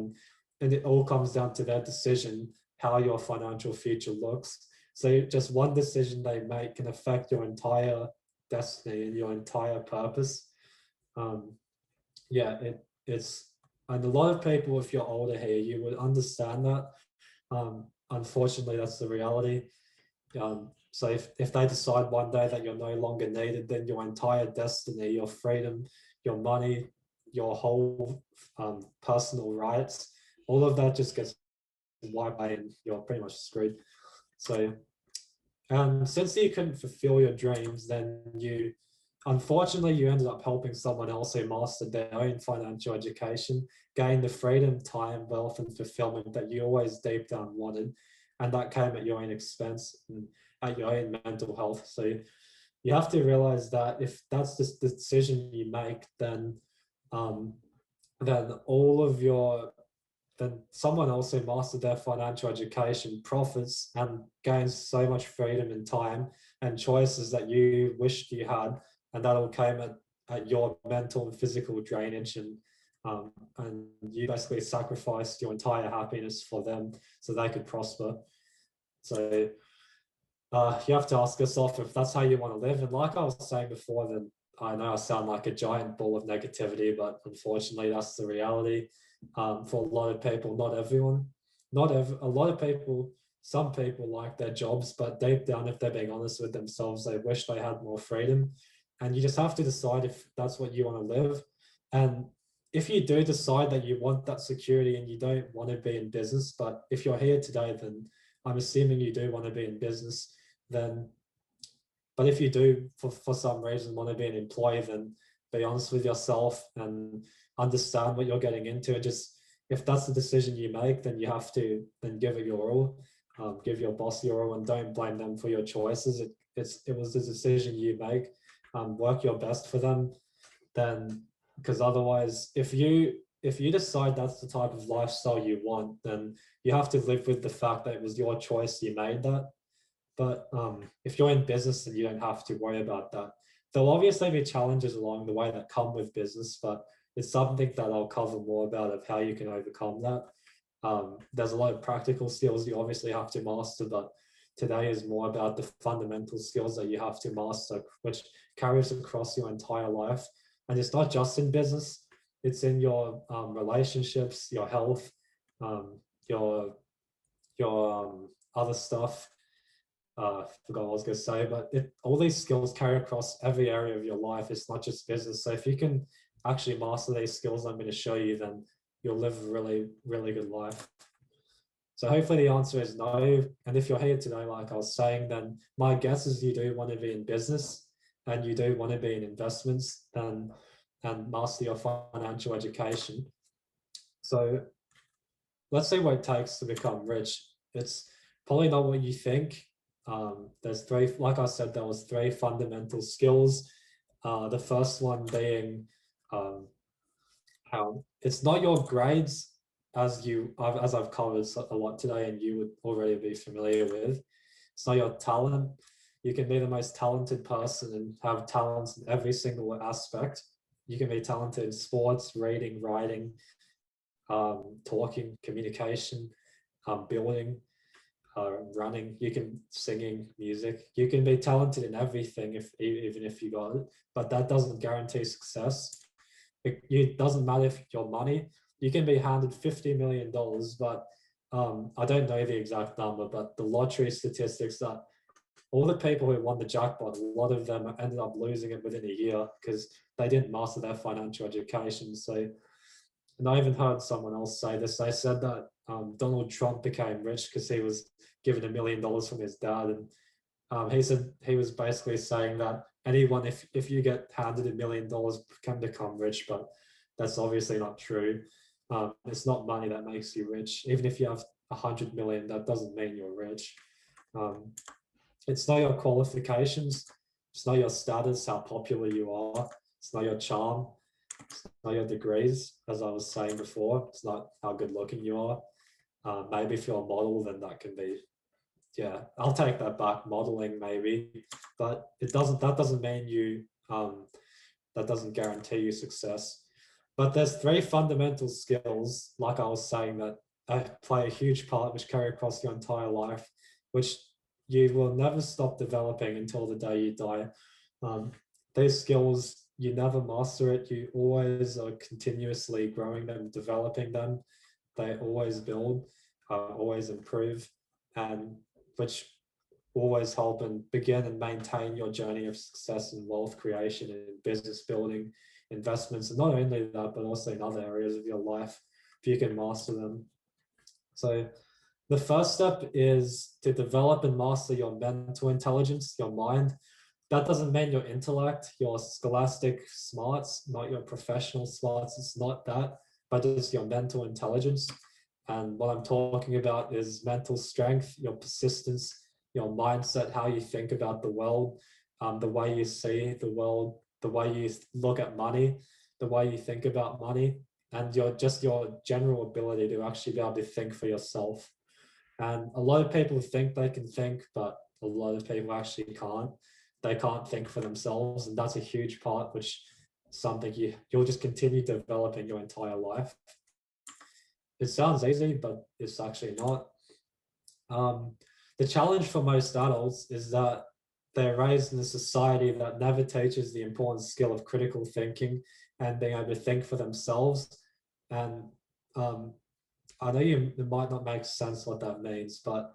And it all comes down to their decision, how your financial future looks. So just one decision they make can affect your entire destiny and your entire purpose. Yeah, it's, and a lot of people, if you're older here, you would understand that. Unfortunately, that's the reality. So if they decide one day that you're no longer needed, then your entire destiny, your freedom, your money, your whole personal rights, all of that just gets wiped away and you're pretty much screwed. So since you couldn't fulfill your dreams, then unfortunately, you ended up helping someone else who mastered their own financial education, gain the freedom, time, wealth, and fulfillment that you always deep down wanted. And that came at your own expense and at your own mental health. So you have to realize that if that's the decision you make, um, then all of your then someone else who mastered their financial education profits and gains so much freedom and time and choices that you wished you had, and that all came at your mental and physical drainage, and you basically sacrificed your entire happiness for them so they could prosper. So you have to ask yourself if that's how you want to live. And like I was saying before, then I know I sound like a giant ball of negativity, but unfortunately, that's the reality. For a lot of people, not everyone, a lot of people, some people like their jobs, but deep down, if they're being honest with themselves, they wish they had more freedom. And you just have to decide if that's what you want to live. And if you do decide that you want that security and you don't want to be in business, but if you're here today, then I'm assuming you do want to be in business, then but if you do for some reason want to be an employee, then be honest with yourself and understand what you're getting into. And just if that's the decision you make, then you have to then give it your all, give your boss your all, and don't blame them for your choices. It was the decision you make. Work your best for them, then because otherwise, if you decide that's the type of lifestyle you want, then you have to live with the fact that it was your choice, you made that. But if you're in business, then you don't have to worry about that. There'll obviously be challenges along the way that come with business, but it's something that I'll cover more about of how you can overcome that. There's a lot of practical skills you obviously have to master, but today is more about the fundamental skills that you have to master, which carries across your entire life. And it's not just in business, it's in your relationships, your health, um, your other stuff. Forgot what I was going to say, but all these skills carry across every area of your life. It's not just business. So if you can actually master these skills I'm going to show you, then you'll live a really, really good life. So hopefully the answer is no. And if you're here today, like I was saying, then my guess is you do want to be in business and you do want to be in investments and master your financial education. So let's see what it takes to become rich. It's probably not what you think. There's three, like I said, there was three fundamental skills. The first one being how it's not your grades, as I've covered a lot today, and you would already be familiar with. It's not your talent. You can be the most talented person and have talents in every single aspect. You can be talented in sports, reading, writing, talking, communication, building, running. You can singing, music. You can be talented in everything even if you got it, but that doesn't guarantee success. It doesn't matter if your money. You can be handed $50 million, but I don't know the exact number, but the lottery statistics that all the people who won the jackpot, a lot of them ended up losing it within a year because they didn't master their financial education. So, and I even heard someone else say this. They said that Donald Trump became rich because he was given $1 million from his dad, and he said he was basically saying that anyone, if you get handed $1 million, can become rich, but that's obviously not true. It's not money that makes you rich. Even if you have 100 million, that doesn't mean you're rich. It's not your qualifications. It's not your status, how popular you are. It's not your charm. It's not your degrees, as I was saying before. It's not how good looking you are. Maybe if you're a model, then that can be, yeah, I'll take that back. Modeling maybe, but that doesn't mean you, that doesn't guarantee you success. But there's three fundamental skills, like I was saying, that play a huge part, which carry across your entire life, which you will never stop developing until the day you die. These skills, you never master it. You always are continuously growing them, developing them. They always build, always improve, and which always help and begin and maintain your journey of success and wealth creation and business building, investments, and not only that, but also in other areas of your life if you can master them. So the first step is to develop and master your mental intelligence, your mind. That doesn't mean your intellect, your scholastic smarts, not your professional smarts. It's not that, but it's your mental intelligence. And what I'm talking about is mental strength, your persistence, your mindset, how you think about the world, the way you see the world, the way you look at money, the way you think about money, and your general ability to actually be able to think for yourself. And a lot of people think they can think, but a lot of people actually can't. They can't think for themselves, and that's a huge part, which something you'll just continue developing your entire life. It sounds easy, but it's actually not. The challenge for most adults is that they're raised in a society that never teaches the important skill of critical thinking and being able to think for themselves. And I know it might not make sense what that means, but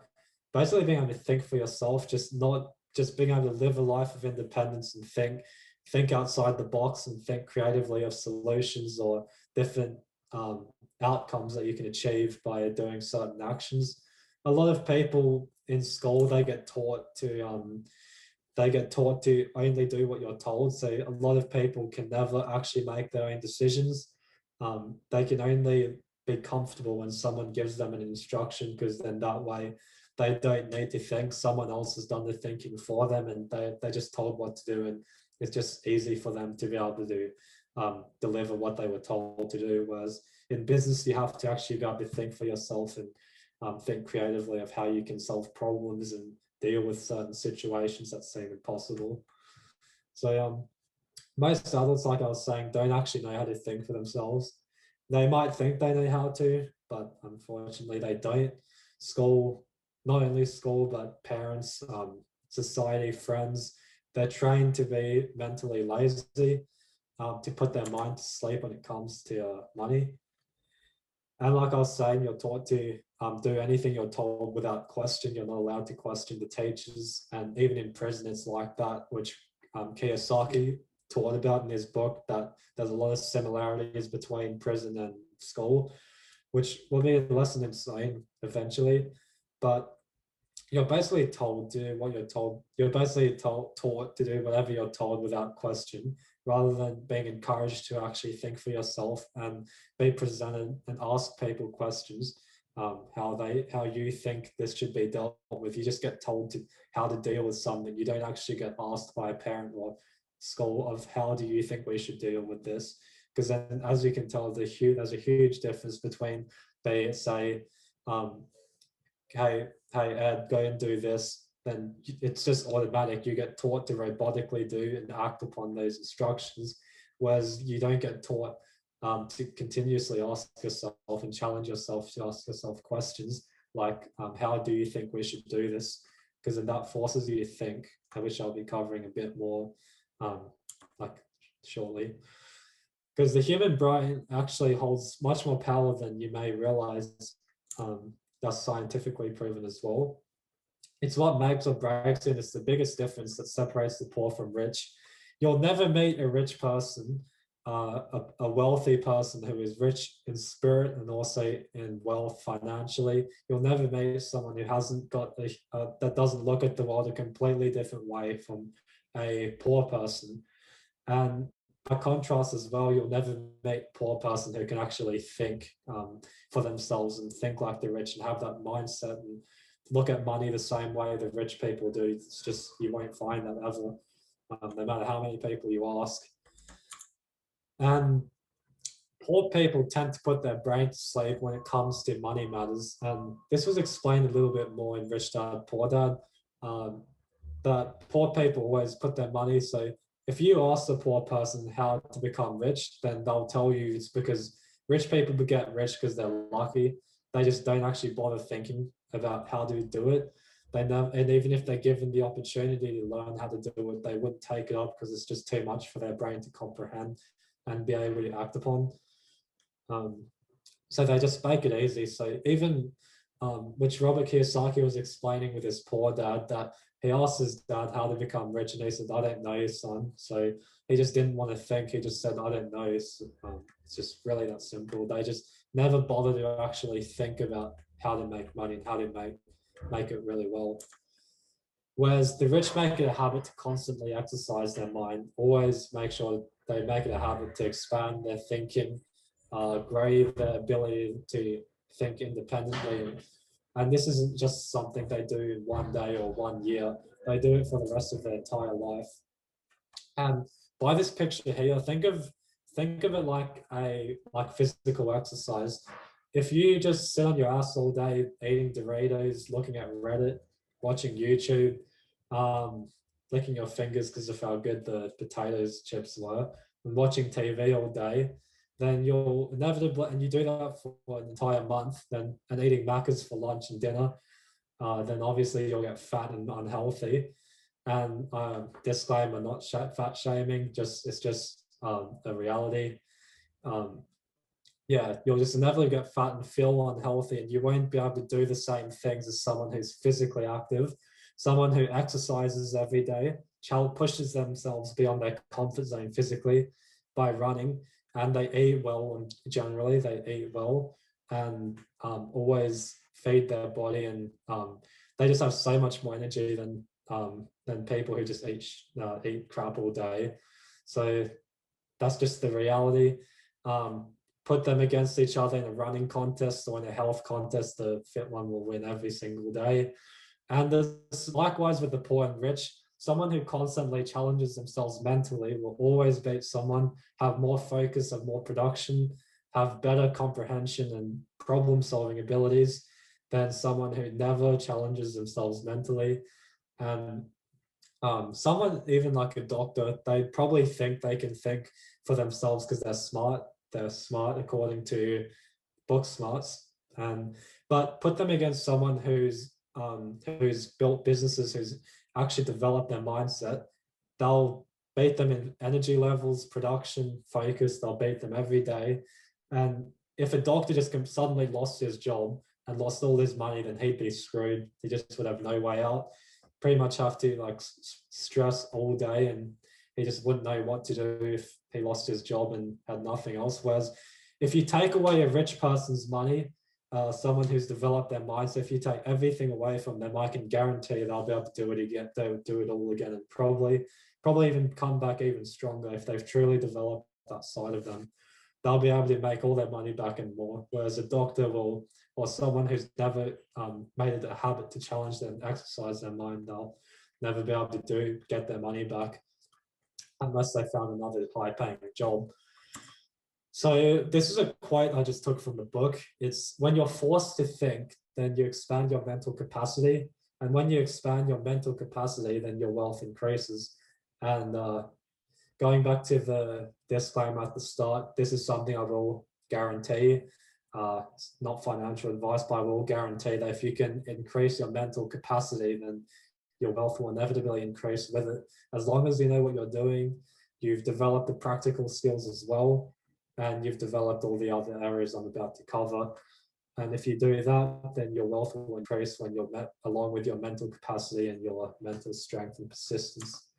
basically being able to think for yourself, just being able to live a life of independence and think outside the box and think creatively of solutions or different outcomes that you can achieve by doing certain actions. A lot of people in school, they get taught to only do what you're told. So a lot of people can never actually make their own decisions. They can only be comfortable when someone gives them an instruction, because then that way they don't need to think. Someone else has done the thinking for them, and they're just told what to do, and it's just easy for them to be able to do deliver what they were told to do. Whereas in business, you have to actually be able to think for yourself and think creatively of how you can solve problems and deal with certain situations that seem impossible. So most adults, like I was saying, don't actually know how to think for themselves. They might think they know how to, but unfortunately they don't. School, not only school, but parents, society, friends, they're trained to be mentally lazy, to put their mind to sleep when it comes to money. And like I was saying, you're taught to do anything you're told without question. You're not allowed to question the teachers. And even in prison, it's like that, which Kiyosaki taught about in his book, that there's a lot of similarities between prison and school, which will be less than insane eventually. But you're basically told to do what you're told. You're basically taught to do whatever you're told without question, rather than being encouraged to actually think for yourself and be presented and ask people questions, how you think this should be dealt with. You just get told how to deal with something. You don't actually get asked by a parent or school of how do you think we should deal with this. Because then, as you can tell, there's a huge difference between they say, hey Ed, go and do this, then it's just automatic. You get taught to robotically do and act upon those instructions, whereas you don't get taught to continuously ask yourself and challenge yourself to ask yourself questions like, how do you think we should do this? Because then that forces you to think, which I'll be covering a bit more like shortly. Because the human brain actually holds much more power than you may realize. That's scientifically proven as well. It's what makes or breaks it. It's the biggest difference that separates the poor from rich. You'll never meet a rich person, a wealthy person who is rich in spirit and also in wealth financially. You'll never meet someone who hasn't got that doesn't look at the world a completely different way from a poor person. And by contrast as well, you'll never meet a poor person who can actually think for themselves and think like the rich and have that mindset and look at money the same way the rich people do. It's just, you won't find that ever, no matter how many people you ask. And poor people tend to put their brain to sleep when it comes to money matters. And this was explained a little bit more in Rich Dad, Poor Dad, that poor people always put their money. So if you ask a poor person how to become rich, then they'll tell you it's because rich people get rich because they're lucky. They just don't actually bother thinking about how to do it. They never, and even if they're given the opportunity to learn how to do it, they wouldn't take it up because it's just too much for their brain to comprehend and be able to act upon. So they just make it easy. So even, which Robert Kiyosaki was explaining with his poor dad, that he asked his dad how to become rich, and he said, "I don't know, son." So he just didn't want to think. He just said, "I don't know." It's just really that simple. They just never bother to actually think about how to make money and how to make it really well. Whereas the rich make it a habit to constantly exercise their mind, always make sure they make it a habit to expand their thinking, grow their ability to think independently, And this isn't just something they do in one day or 1 year. They do it for the rest of their entire life. And by this picture here, think of it like a physical exercise. If you just sit on your ass all day eating Doritos, looking at Reddit, watching YouTube, licking your fingers because of how good the potatoes chips were, and watching TV all day, then you'll inevitably, and you do that for an entire month, then and eating Maccas for lunch and dinner, then obviously you'll get fat and unhealthy. And disclaimer, not fat shaming, it's just a reality. Yeah, you'll just inevitably get fat and feel unhealthy, and you won't be able to do the same things as someone who's physically active, someone who exercises every day, pushes themselves beyond their comfort zone physically by running, and they eat well, and generally they eat well, and always feed their body, and they just have so much more energy than people who just eat crap all day. So that's just the reality. Put them against each other in a running contest or in a health contest, the fit one will win every single day. And there's likewise with the poor and rich. Someone who constantly challenges themselves mentally will always beat someone, have more focus, have more production, have better comprehension and problem solving abilities than someone who never challenges themselves mentally. And someone even like a doctor, they probably think they can think for themselves because they're smart. They're smart according to book smarts. But put them against someone who's built businesses, who's actually developed their mindset. They'll beat them in energy levels, production, focus. They'll beat them every day. And if a doctor just suddenly lost his job and lost all his money, then he'd be screwed. He just would have no way out. Pretty much have to like stress all day, and he just wouldn't know what to do if he lost his job and had nothing else. Whereas if you take away a rich person's money, someone who's developed their mindset, if you take everything away from them, I can guarantee they'll be able to do it again. They'll do it all again, and probably even come back even stronger if they've truly developed that side of them. They'll be able to make all their money back and more. Whereas a doctor will, or someone who's never made it a habit to challenge them, exercise their mind, they'll never be able to get their money back unless they found another high-paying job. So this is a quote I just took from the book. It's when you're forced to think, then you expand your mental capacity. And when you expand your mental capacity, then your wealth increases. And going back to the disclaimer at the start, this is something I will guarantee. It's not financial advice, but I will guarantee that if you can increase your mental capacity, then your wealth will inevitably increase with it. As long as you know what you're doing, you've developed the practical skills as well, and you've developed all the other areas I'm about to cover. And if you do that, then your wealth will increase when you're along with your mental capacity and your mental strength and persistence.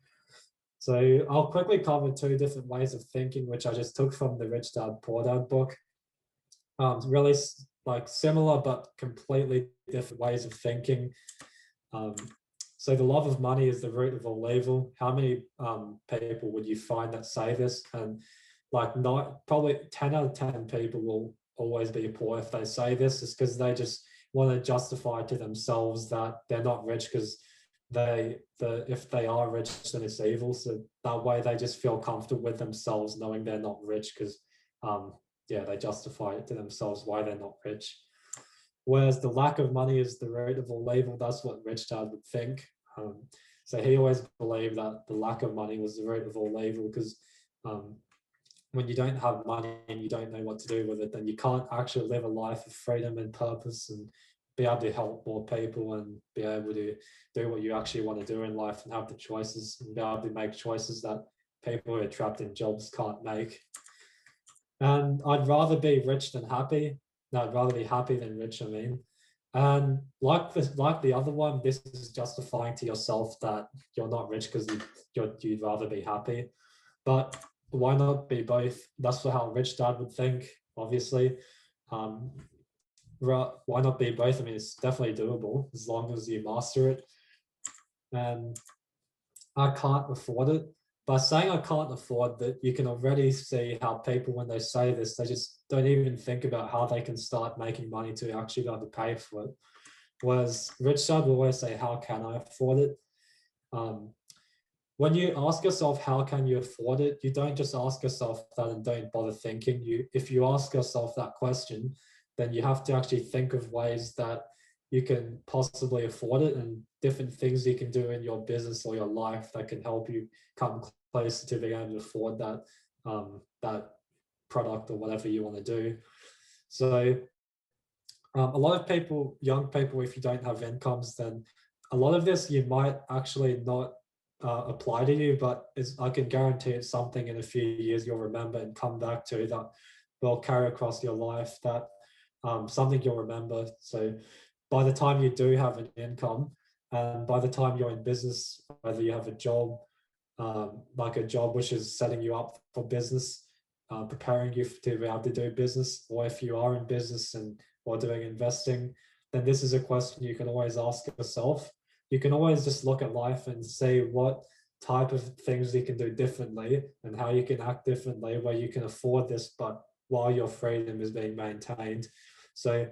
So I'll quickly cover 2 different ways of thinking, which I just took from the Rich Dad Poor Dad book. Really like similar but completely different ways of thinking. So the love of money is the root of all evil. How many people would you find that say this? And like probably 10 out of 10 people will always be poor if they say this. It's because they just want to justify to themselves that they're not rich because if they are rich, then it's evil. So that way they just feel comfortable with themselves knowing they're not rich because they justify it to themselves why they're not rich. Whereas the lack of money is the root of all evil. That's what Rich Dad would think. So he always believed that the lack of money was the root of all evil because when you don't have money and you don't know what to do with it, then you can't actually live a life of freedom and purpose and be able to help more people and be able to do what you actually want to do in life and have the choices and be able to make choices that people who are trapped in jobs can't make. And I'd rather be rich than happy. No, I'd rather be happy than rich, I mean. And like the other one, this is justifying to yourself that you're not rich because you'd rather be happy. But why not be both? That's how Rich Dad would think, obviously. Why not be both? I mean, it's definitely doable as long as you master it. And I can't afford it. By saying I can't afford that, you can already see how people, when they say this, they just don't even think about how they can start making money to actually be able to pay for it. Whereas rich dad will always say, how can I afford it? When you ask yourself, how can you afford it? You don't just ask yourself that and don't bother thinking. If you ask yourself that question, then you have to actually think of ways that you can possibly afford it and different things you can do in your business or your life that can help you come closer to being able to afford that product or whatever you want to do. So a lot of people, young people, if you don't have incomes, then a lot of this you might actually not apply to you, but I can guarantee it's something in a few years you'll remember and come back to that will carry across your life, that something you'll remember. So by the time you do have an income, and by the time you're in business, whether you have a job, like a job which is setting you up for business, preparing you to be able to do business, or if you are in business and or doing investing, then this is a question you can always ask yourself. You can always just look at life and see what type of things you can do differently and how you can act differently where you can afford this, but while your freedom is being maintained. So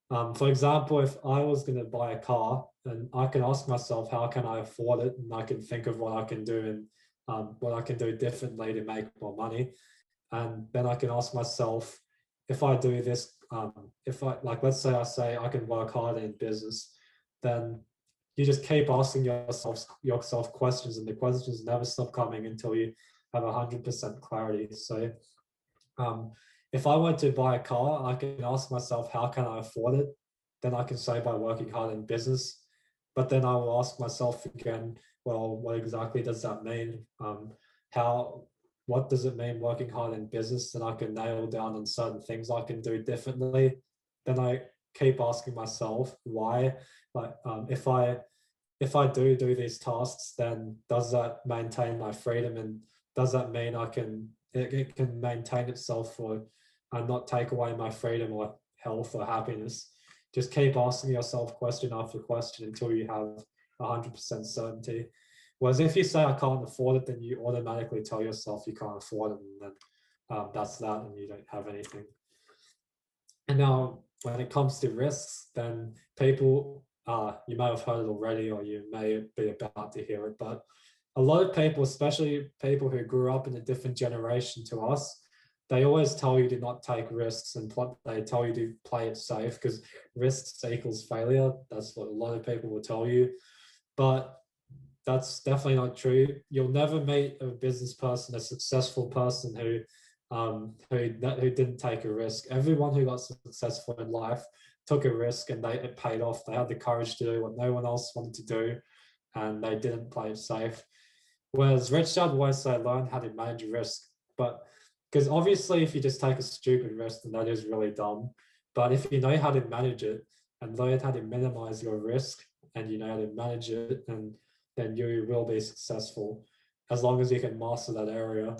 for example, if I was going to buy a car, and I can ask myself, how can I afford it? And I can think of what I can do and what I can do differently to make more money. And then I can ask myself, if I do this, if I, like, let's say I say I can work hard in business, then you just keep asking yourself questions, and the questions never stop coming until you have 100% clarity. So if I went to buy a car, I can ask myself, how can I afford it? Then I can say by working hard in business. But then I will ask myself again, well, what exactly does that mean? What does it mean working hard in business? Then I can nail down on certain things I can do differently. Then I keep asking myself why. Like if I do these tasks, then does that maintain my freedom, and does that mean it can maintain itself and not take away my freedom or health or happiness? Just keep asking yourself question after question until you have 100% certainty. Whereas if you say I can't afford it, then you automatically tell yourself you can't afford it, and then that's that, and you don't have anything. And now when it comes to risks, then people, you may have heard it already, or you may be about to hear it, but a lot of people, especially people who grew up in a different generation to us, they always tell you to not take risks, and they tell you to play it safe because risks equals failure. That's what a lot of people will tell you. But that's definitely not true. You'll never meet a business person, a successful person who didn't take a risk. Everyone who got successful in life took a risk, and it paid off. They had the courage to do what no one else wanted to do, and they didn't play it safe. Whereas Rich Dad always say, learn how to manage risk. But because obviously if you just take a stupid risk, then that is really dumb. But if you know how to manage it and learn how to minimize your risk, and you know how to manage it, and then you will be successful as long as you can master that area.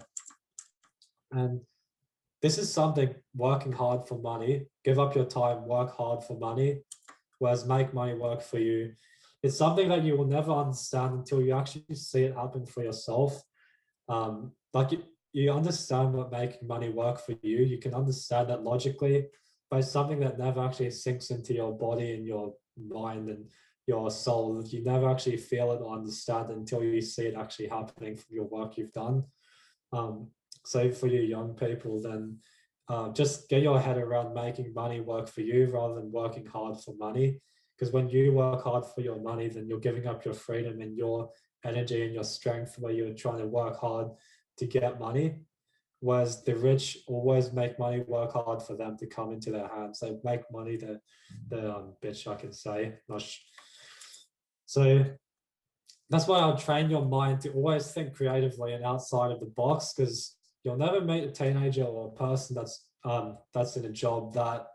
And this is something, working hard for money, give up your time, work hard for money, whereas make money work for you. It's something that you will never understand until you actually see it happen for yourself. Like you understand what making money work for you. You can understand that logically, but it's something that never actually sinks into your body and your mind and your soul. You never actually feel it or understand it until you see it actually happening from your work you've done. So for you young people, then just get your head around making money work for you rather than working hard for money. Because when you work hard for your money, then you're giving up your freedom and your energy and your strength where you're trying to work hard to get money. Whereas the rich always make money work hard for them to come into their hands. They make money the bitch, I can say. So that's why I'll train your mind to always think creatively and outside of the box, because you'll never meet a teenager or a person that's in a job that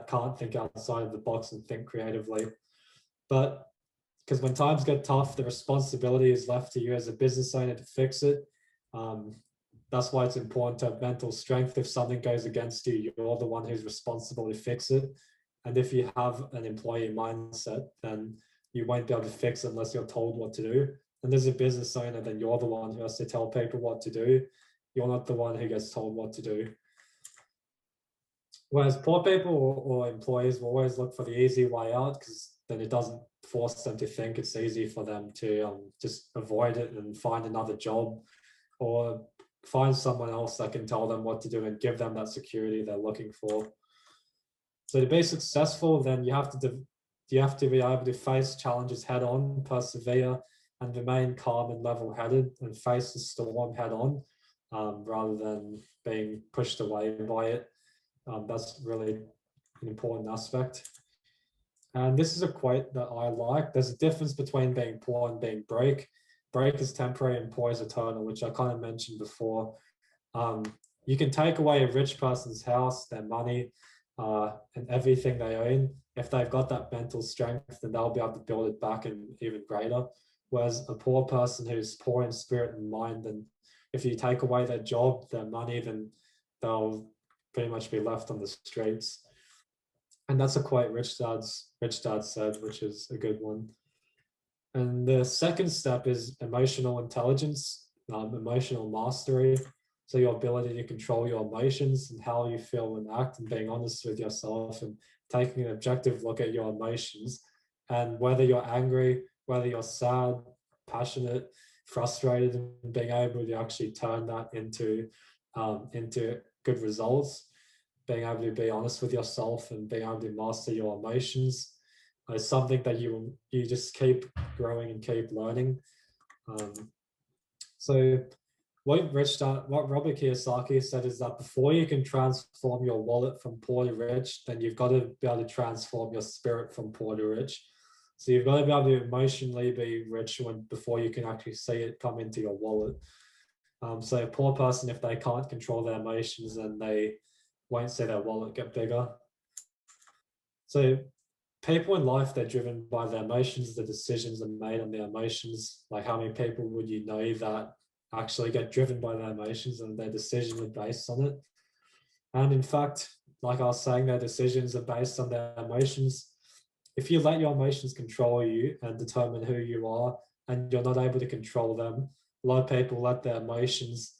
can't think outside of the box and think creatively. But because when times get tough, the responsibility is left to you as a business owner to fix it. That's why it's important to have mental strength. If something goes against you, you're the one who's responsible to fix it. And if you have an employee mindset, then you won't be able to fix it unless you're told what to do. And as a business owner, then you're the one who has to tell people what to do. You're not the one who gets told what to do. Whereas poor people or employees will always look for the easy way out because then it doesn't force them to think. It's easy for them to just avoid it and find another job or find someone else that can tell them what to do and give them that security they're looking for. So to be successful, then you have to be able to face challenges head on, persevere, and remain calm and level-headed, and face the storm head on, rather than being pushed away by it. That's really an important aspect. And this is a quote that I like. There's a difference between being poor and being broke. Break is temporary and poor is eternal, which I kind of mentioned before. Um, you can take away a rich person's house, their money, and everything they own. If they've got that mental strength, then they'll be able to build it back and even greater. Whereas a poor person who's poor in spirit and mind, then if you take away their job, their money, then they'll pretty much be left on the streets. And that's a quote Rich Dad said, which is a good one. And the second step is emotional intelligence, emotional mastery. So your ability to control your emotions and how you feel and act, and being honest with yourself and taking an objective look at your emotions, and whether you're angry, whether you're sad, passionate, frustrated, and being able to actually turn that into good results, being able to be honest with yourself and being able to master your emotions is something that you just keep growing and keep learning. So what Robert Kiyosaki said is that before you can transform your wallet from poor to rich, then you've got to be able to transform your spirit from poor to rich. So you've got to be able to emotionally be rich before you can actually see it come into your wallet. So a poor person, if they can't control their emotions, then they won't see their wallet get bigger. So people in life, they're driven by their emotions. The decisions are made on their emotions. Like, how many people would you know that actually get driven by their emotions and their decisions are based on it? And in fact, like I was saying, their decisions are based on their emotions. If you let your emotions control you and determine who you are, and you're not able to control them, a lot of people let their emotions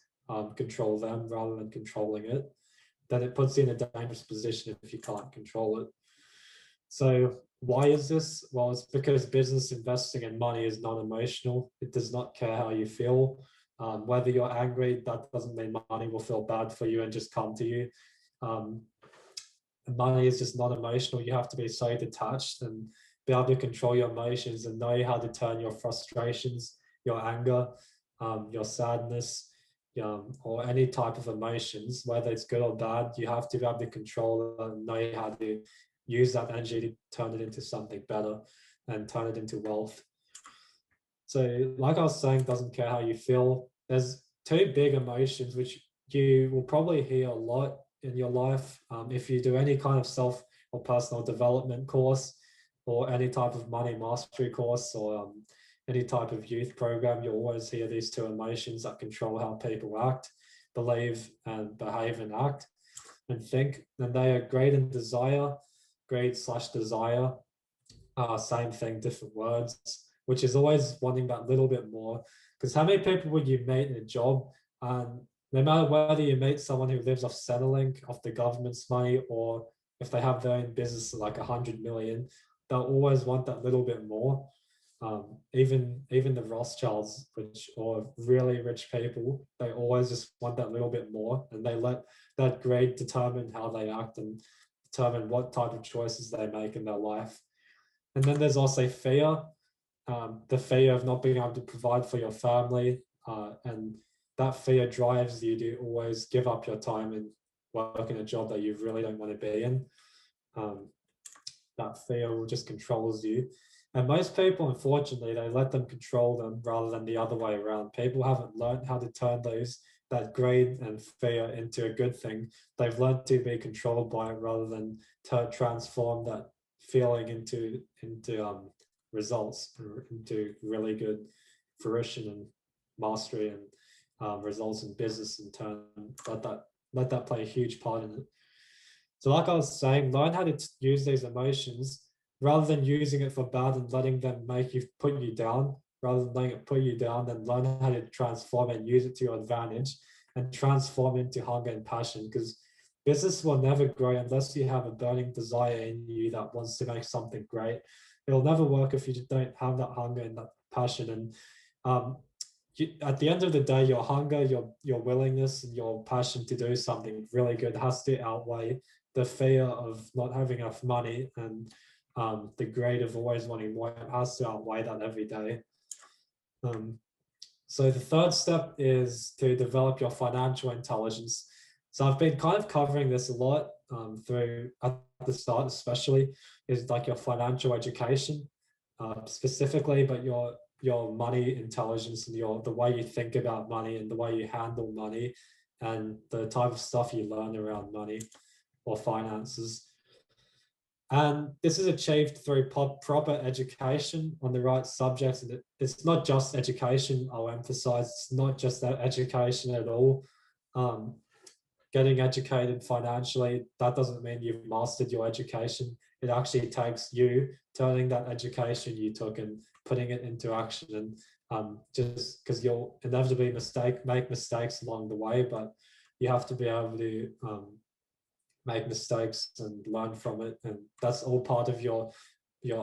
control them rather than controlling it. Then it puts you in a dangerous position if you can't control it. So why is this? Well, it's because business investing in money is non-emotional. It does not care how you feel. Whether you're angry, that doesn't mean money will feel bad for you and just come to you. Um, money is just non-emotional. You have to be so detached and be able to control your emotions and know how to turn your frustrations, your anger, your sadness, or any type of emotions, whether it's good or bad. You have to be able to control it and know how to use that energy to turn it into something better and turn it into wealth. So, like I was saying, doesn't care how you feel. There's two big emotions which you will probably hear a lot in your life. If you do any kind of self or personal development course, or any type of money mastery course, or any type of youth program, you'll always hear these two emotions that control how people act, believe, and behave and act and think. And they are greed and desire, greed/desire, same thing, different words, which is always wanting that little bit more. Because how many people would you meet in a job, and no matter whether you meet someone who lives off Centrelink, off the government's money, or if they have their own business like 100 million, they'll always want that little bit more. Even the Rothschilds, which or really rich people, they always just want that little bit more, and they let that grade determine how they act and determine what type of choices they make in their life. And then there's also fear, the fear of not being able to provide for your family, and that fear drives you to always give up your time and work in a job that you really don't want to be in. That fear will just controls you. And most people, unfortunately, they let them control them rather than the other way around. People haven't learned how to turn that greed and fear into a good thing. They've learned to be controlled by it rather than to transform that feeling into results, into really good fruition and mastery and results in business in turn. Let that play a huge part in it. So like I was saying, learn how to use these emotions rather than using it for bad and letting them put you down. Rather than letting it put you down, then learn how to transform and use it to your advantage and transform into hunger and passion. Because business will never grow unless you have a burning desire in you that wants to make something great. It'll never work if you don't have that hunger and that passion. And at the end of the day, your hunger, your willingness, and your passion to do something really good has to outweigh the fear of not having enough money, and the greed of always wanting more. It has to outweigh that every day. So the third step is to develop your financial intelligence. So I've been kind of covering this a lot through at the start, especially is like your financial education specifically, but your money intelligence and the way you think about money and the way you handle money and the type of stuff you learn around money or finances. And this is achieved through proper education on the right subjects. And it's not just education, I'll emphasize, it's not just that education at all. Getting educated financially, that doesn't mean you've mastered your education. It actually takes you turning that education you took and putting it into action. And just because you'll inevitably make mistakes along the way, but you have to be able to make mistakes and learn from it. And that's all part of your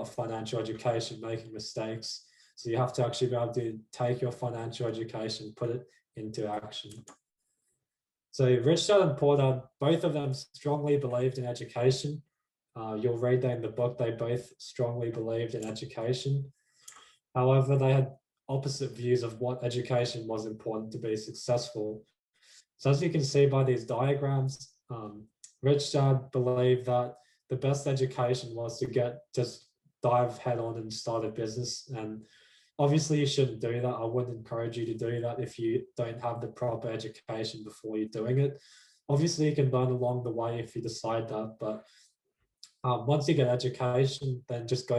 financial education, making mistakes. So you have to actually be able to take your financial education, put it into action. So Rich Dad and Poor Dad, both of them strongly believed in education. You'll read that in the book, they both strongly believed in education. However, they had opposite views of what education was important to be successful. So as you can see by these diagrams, Rich Dad believed that the best education was to just dive head on and start a business. And obviously you shouldn't do that. I wouldn't encourage you to do that if you don't have the proper education before you're doing it. Obviously you can learn along the way if you decide that, but once you get education, then just go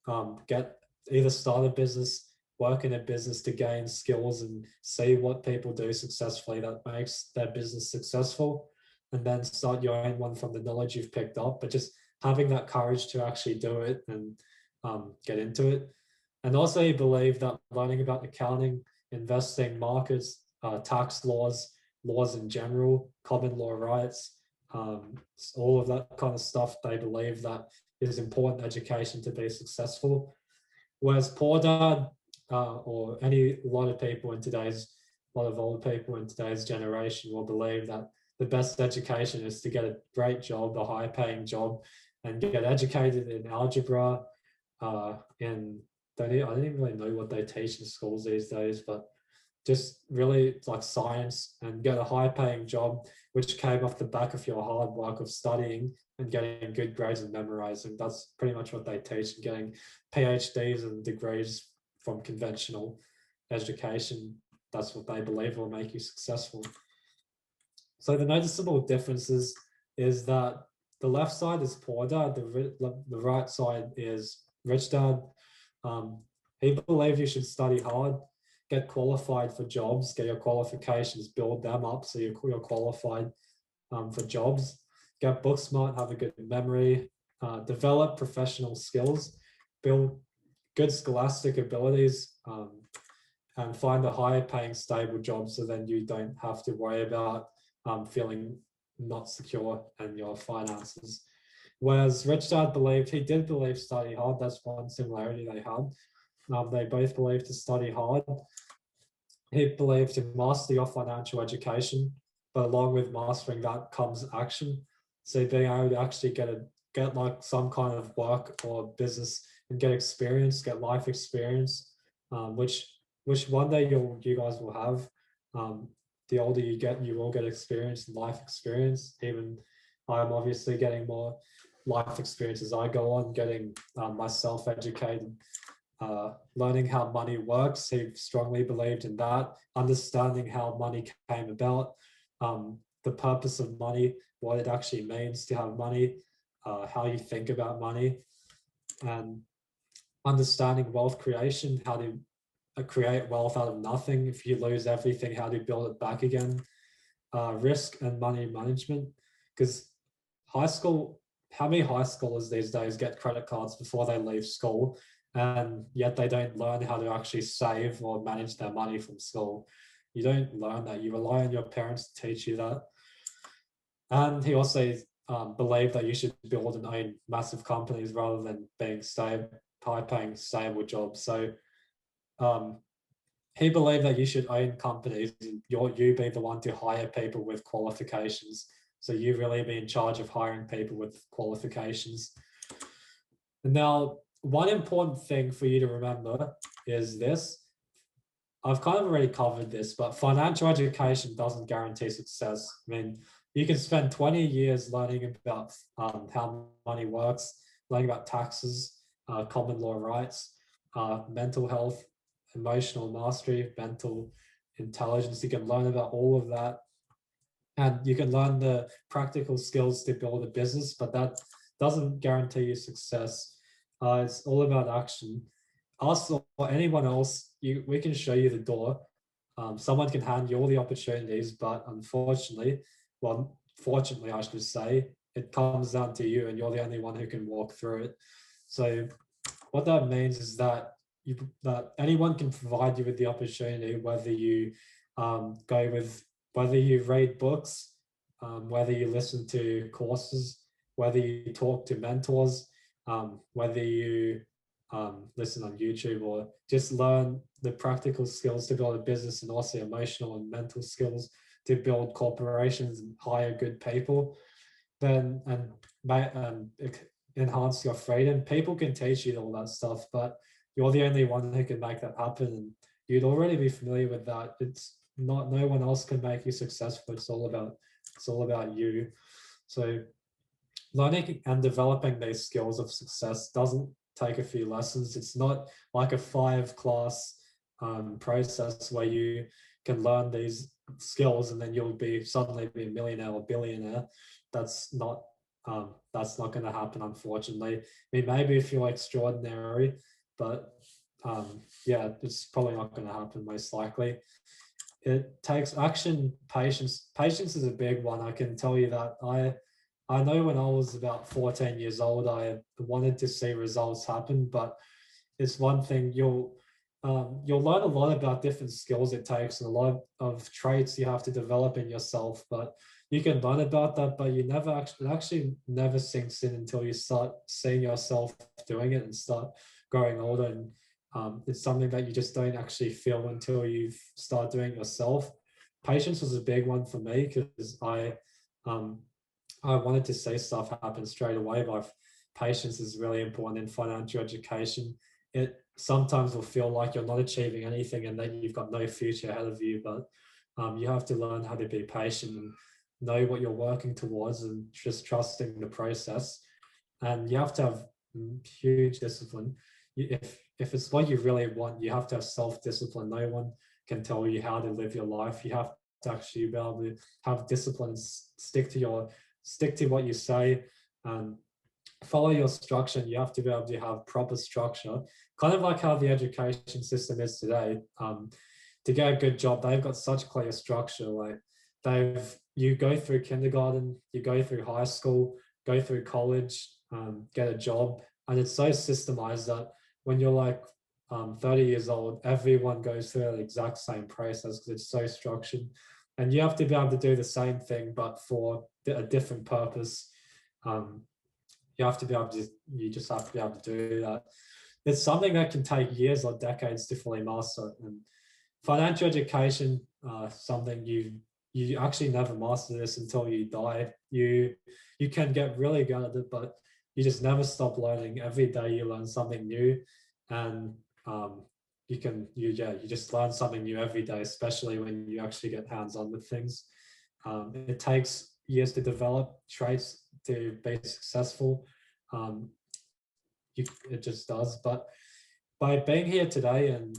and either start a business, work in a business to gain skills and see what people do successfully that makes their business successful, and then start your own one from the knowledge you've picked up, but just having that courage to actually do it and get into it. And also you believe that learning about accounting, investing, markets, tax laws in general, common law rights, all of that kind of stuff, they believe that is important education to be successful. Whereas Poor Dad, or a lot of older people in today's generation will believe that the best education is to get a great job, a high paying job, and get educated in algebra, I don't even really know what they teach in schools these days, but just really like science, and get a high paying job, which came off the back of your hard work of studying and getting good grades and memorizing. That's pretty much what they teach, and getting PhDs and degrees from conventional education. That's what they believe will make you successful. So the noticeable differences is that the left side is Poor Dad, the right side is Rich Dad. He believed you should study hard, get qualified for jobs, get your qualifications, build them up so you're qualified for jobs, get book smart, have a good memory, develop professional skills, build good scholastic abilities, and find a higher paying stable job so then you don't have to worry about feeling not secure in your finances. Whereas Rich Dad did believe study hard. That's one similarity they had. They both believed to study hard. He believed to master your financial education, but along with mastering that comes action. So being able to actually get like some kind of work or business and get experience, get life experience, which one day you guys will have. The older you get, you will get experience, life experience. Even I'm obviously getting more life experience as I go on, getting myself educated, learning how money works. He strongly believed in that, understanding how money came about, the purpose of money, what it actually means to have money, how you think about money, and understanding wealth creation, how to create wealth out of nothing. If you lose everything, how to build it back again, risk and money management. Because how many high schoolers these days get credit cards before they leave school, and yet they don't learn how to actually save or manage their money from school? You don't learn that. You rely on your parents to teach you that. And he also believed that you should build and own massive companies rather than being high-paying stable jobs. So he believed that you should own companies and you be the one to hire people with qualifications. So you really be in charge of hiring people with qualifications. And now, one important thing for you to remember is this. I've kind of already covered this, but financial education doesn't guarantee success. I mean, you can spend 20 years learning about how money works, learning about taxes, common law rights, mental health, emotional mastery, mental intelligence. You can learn about all of that. And you can learn the practical skills to build a business, but that doesn't guarantee you success. It's all about action. Us or anyone else, we can show you the door. Someone can hand you all the opportunities, but unfortunately, well, fortunately, I should say, it comes down to you, and you're the only one who can walk through it. So, what that means is that that anyone can provide you with the opportunity, whether you whether you read books, whether you listen to courses, whether you talk to mentors, whether you listen on YouTube or just learn the practical skills to build a business, and also emotional and mental skills to build corporations and hire good people, then and enhance your freedom. People can teach you all that stuff, but you're the only one who can make that happen. And you'd already be familiar with that. It's not, no one else can make you successful. It's all about you. So learning and developing these skills of success doesn't take a few lessons. It's not like a 5-class process where you can learn these skills and then you'll suddenly be a millionaire or billionaire. That's not going to happen, unfortunately. I mean, maybe if you're extraordinary, but yeah, it's probably not going to happen most likely. It takes action, patience. Patience is a big one. I can tell you that. I know when I was about 14 years old, I wanted to see results happen, but it's one thing you'll learn a lot about different skills it takes and a lot of traits you have to develop in yourself. But you can learn about that, but it actually never sinks in until you start seeing yourself doing it and start growing older. And it's something that you just don't actually feel until you start doing it yourself. Patience was a big one for me because I wanted to see stuff happen straight away, but patience is really important in financial education. It sometimes will feel like you're not achieving anything and that you've got no future ahead of you, but you have to learn how to be patient and know what you're working towards and just trusting the process. And you have to have huge discipline. If it's what you really want, you have to have self-discipline. No one can tell you how to live your life. You have to actually be able to have discipline, stick to what you say, and follow your structure. And you have to be able to have proper structure, kind of like how the education system is today. To get a good job, they've got such clear structure. Like you go through kindergarten, you go through high school, go through college, get a job, and it's so systemized that when you're like 30 years old, everyone goes through the exact same process because it's so structured. And you have to be able to do the same thing, but for a different purpose. You have to be able to, you just have to be able to do that. It's something that can take years or decades to fully master. And financial education, something you actually never master this until you die. You can get really good at it, but you just never stop learning. Every day you learn something new, and you just learn something new every day, especially when you actually get hands-on with things. It takes years to develop traits to be successful. It just does. But by being here today, and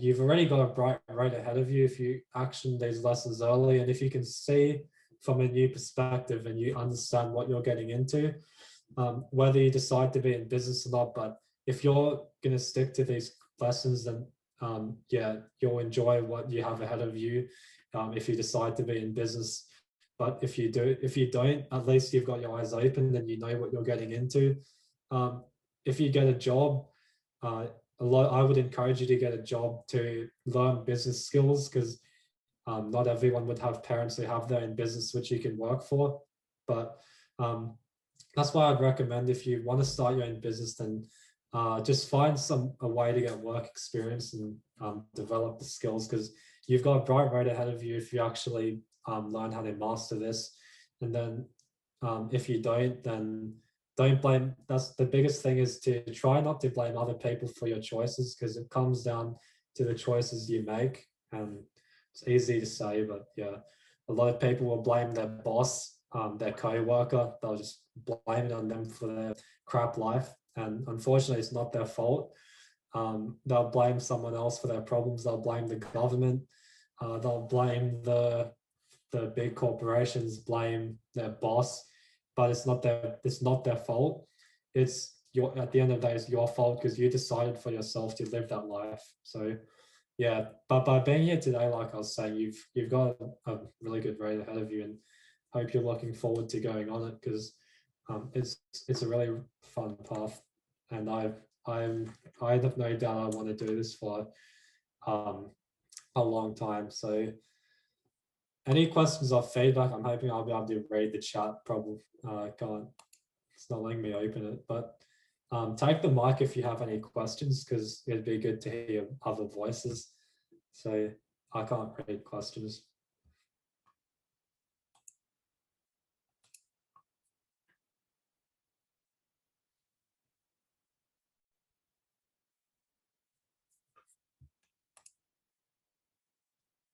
you've already got a bright road ahead of you if you action these lessons early, and if you can see from a new perspective and you understand what you're getting into, whether you decide to be in business or not. But if you're going to stick to these lessons, then yeah, you'll enjoy what you have ahead of you if you decide to be in business. But if you don't, at least you've got your eyes open and you know what you're getting into. If you get a job, I would encourage you to get a job to learn business skills, because not everyone would have parents who have their own business which you can work for. But that's why I'd recommend, if you want to start your own business, then just find a way to get work experience and develop the skills, because you've got a bright road ahead of you if you actually learn how to master this. And then if you don't, then don't blame. That's the biggest thing, is to try not to blame other people for your choices, because it comes down to the choices you make. And it's easy to say, but yeah, a lot of people will blame their boss, their co-worker. They'll just blame it on them for their crap life. And unfortunately, it's not their fault. They'll blame someone else for their problems. They'll blame the government. They'll blame the big corporations, blame their boss, but it's not their fault. It's at the end of the day, it's your fault, because you decided for yourself to live that life. So yeah, but by being here today, like I was saying, you've got a really good road ahead of you, and hope you're looking forward to going on it, because it's a really fun path. And I have no doubt I want to do this for a long time. So any questions or feedback, I'm hoping I'll be able to read the chat. Probably it's not letting me open it, but take the mic if you have any questions, because it'd be good to hear other voices. So I can't read questions.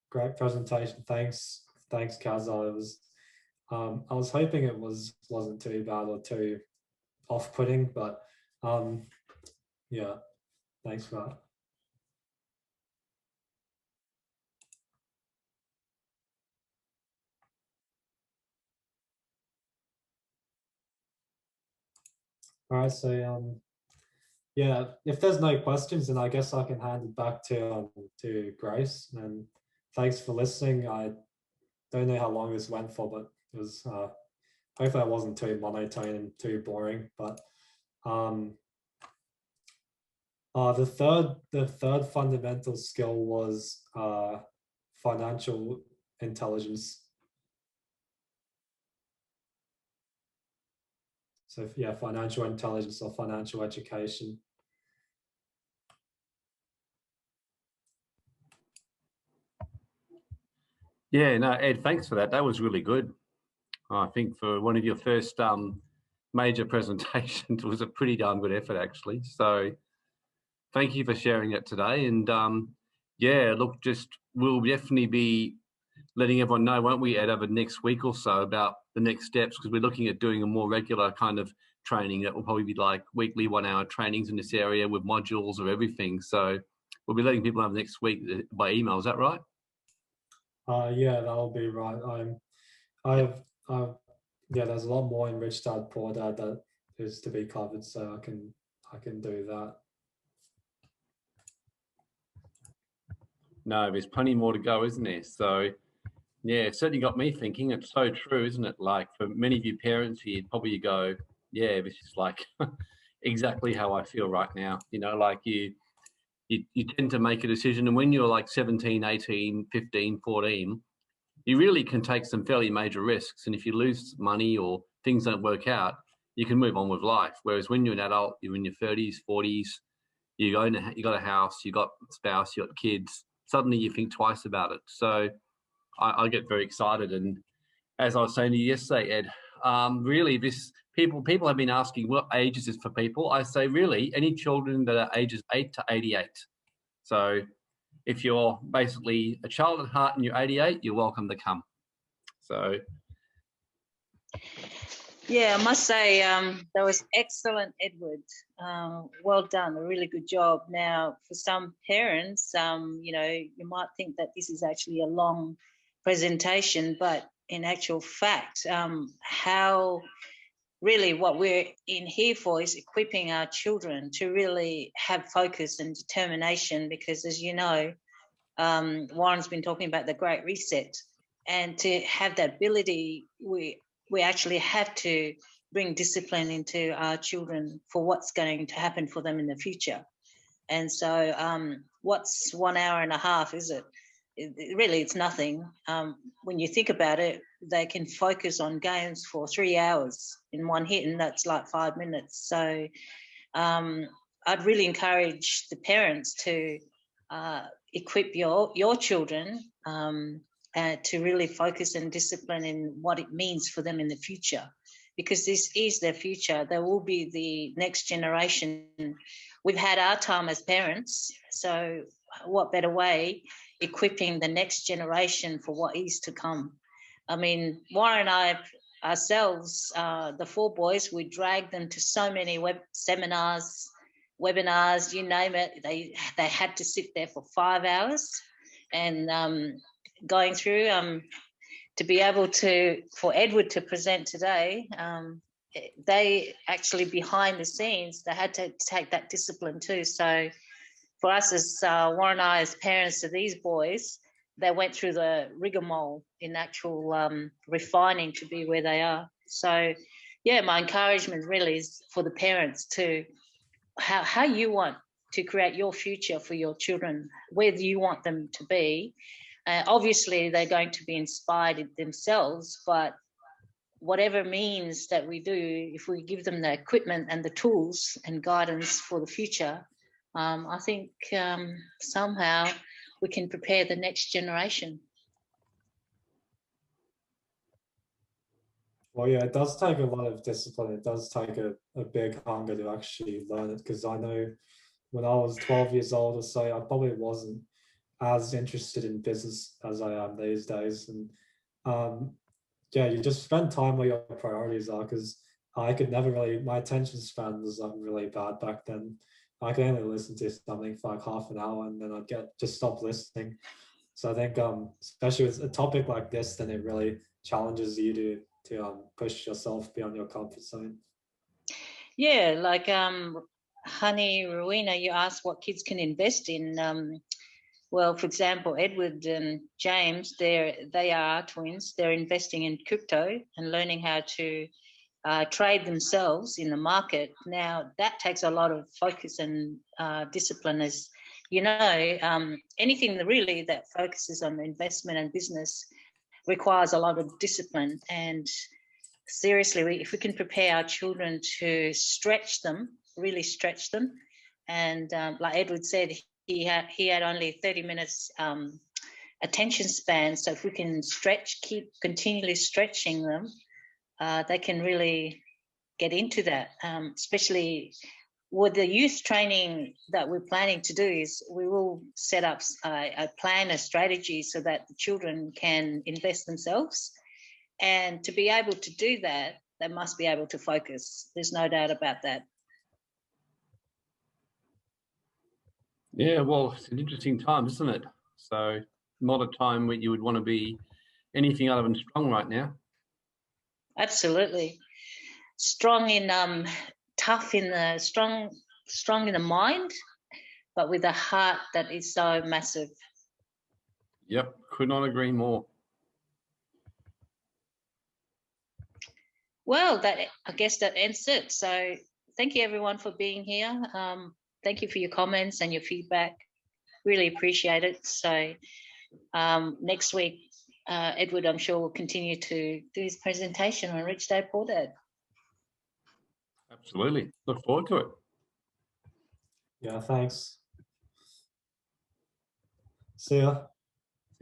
Great presentation. Thanks, Kaz. I was hoping it wasn't too bad or too off-putting, but yeah, thanks for that. All right, so yeah, if there's no questions, then I guess I can hand it back to Grace. And thanks for listening. I don't know how long this went for, but it was hopefully I wasn't too monotone and too boring. But the third fundamental skill was financial intelligence. So yeah, financial intelligence or financial education. Yeah, no, Ed, thanks for that. That was really good. I think for one of your first major presentations, it was a pretty darn good effort, actually. So thank you for sharing it today. And yeah, look, we'll definitely be letting everyone know, won't we, Ed, over the next week or so about the next steps, because we're looking at doing a more regular kind of training that will probably be like weekly 1-hour trainings in this area with modules of everything. So we'll be letting people know next week by email. Is that right? Yeah, that'll be right. Yeah, there's a lot more in Rich Dad Poor Dad that is to be covered, so I can do that. No, there's plenty more to go, isn't there? So yeah, it certainly got me thinking. It's so true, isn't it? Like for many of you parents, you'd probably go, yeah, this is like exactly how I feel right now. You know, like you tend to make a decision, and when you're like 17, 18, 15, 14, you really can take some fairly major risks. And if you lose money or things don't work out, you can move on with life. Whereas when you're an adult, you're in your 30s, 40s, you got a house, you got a spouse, you got kids, suddenly you think twice about it. So I get very excited. And as I was saying to you yesterday, Ed, really people have been asking what age is this for people. I say really any children that are ages 8 to 88. So if you're basically a child at heart and you're 88, you're welcome to come. So Yeah, I must say that was excellent, Edward. Well done, a really good job. Now, for some parents, you know, you might think that this is actually a long presentation, but in actual fact, how really what we're in here for is equipping our children to really have focus and determination, because as you know, Warren's been talking about the Great Reset, and to have that ability, we actually have to bring discipline into our children for what's going to happen for them in the future. And so what's 1 hour and a half, is it? Really, it's nothing. When you think about it, they can focus on games for 3 hours in one hit, and that's like 5 minutes. So I'd really encourage the parents to equip your children to really focus and discipline in what it means for them in the future, because this is their future. They will be the next generation. We've had our time as parents, so what better way equipping the next generation for what is to come. I mean, Warren and I ourselves, the 4 boys, we dragged them to so many seminars, webinars, you name it. They had to sit there for 5 hours and going through to be able to, for Edward to present today, they actually behind the scenes, they had to take that discipline too. So for us as Warren and I as parents to these boys, they went through the rigmarole in actual refining to be where they are. So yeah, my encouragement really is for the parents to how you want to create your future for your children, where do you want them to be. Obviously they're going to be inspired themselves, but whatever means that we do, if we give them the equipment and the tools and guidance for the future, I think somehow we can prepare the next generation. Well, yeah, it does take a lot of discipline. It does take a big hunger to actually learn it, because I know when I was 12 years old or so, I probably wasn't as interested in business as I am these days. And yeah, you just spend time where your priorities are, because I could never really, my attention span was like really bad back then. I could only listen to something for like half an hour and then I'd just stop listening. So I think especially with a topic like this, then it really challenges you to push yourself beyond your comfort zone. Yeah, like Honey Rowena, you asked what kids can invest in. Well, for example, Edward and James, they are twins. They're investing in crypto and learning how to trade themselves in the market. Now, that takes a lot of focus and discipline. As you know, anything really that focuses on investment and business requires a lot of discipline. And seriously, if we can prepare our children to stretch them, really stretch them, and like Edward said, he had only 30 minutes attention span. So if we can keep continually stretching them, they can really get into that. Especially with the youth training that we're planning to do, is we will set up a plan, a strategy, so that the children can invest themselves. And to be able to do that, they must be able to focus. There's no doubt about that. Yeah, well, it's an interesting time, isn't it? So not a time where you would want to be anything other than strong right now. Absolutely. Strong in tough in the strong in the mind, but with a heart that is so massive. Yep, could not agree more. Well, I guess that ends it. So thank you everyone for being here. Thank you for your comments and your feedback. Really appreciate it. So next week, Edward, I'm sure, will continue to do his presentation on Rich Dad Poor Dad. Absolutely. Look forward to it. Yeah, thanks. See ya.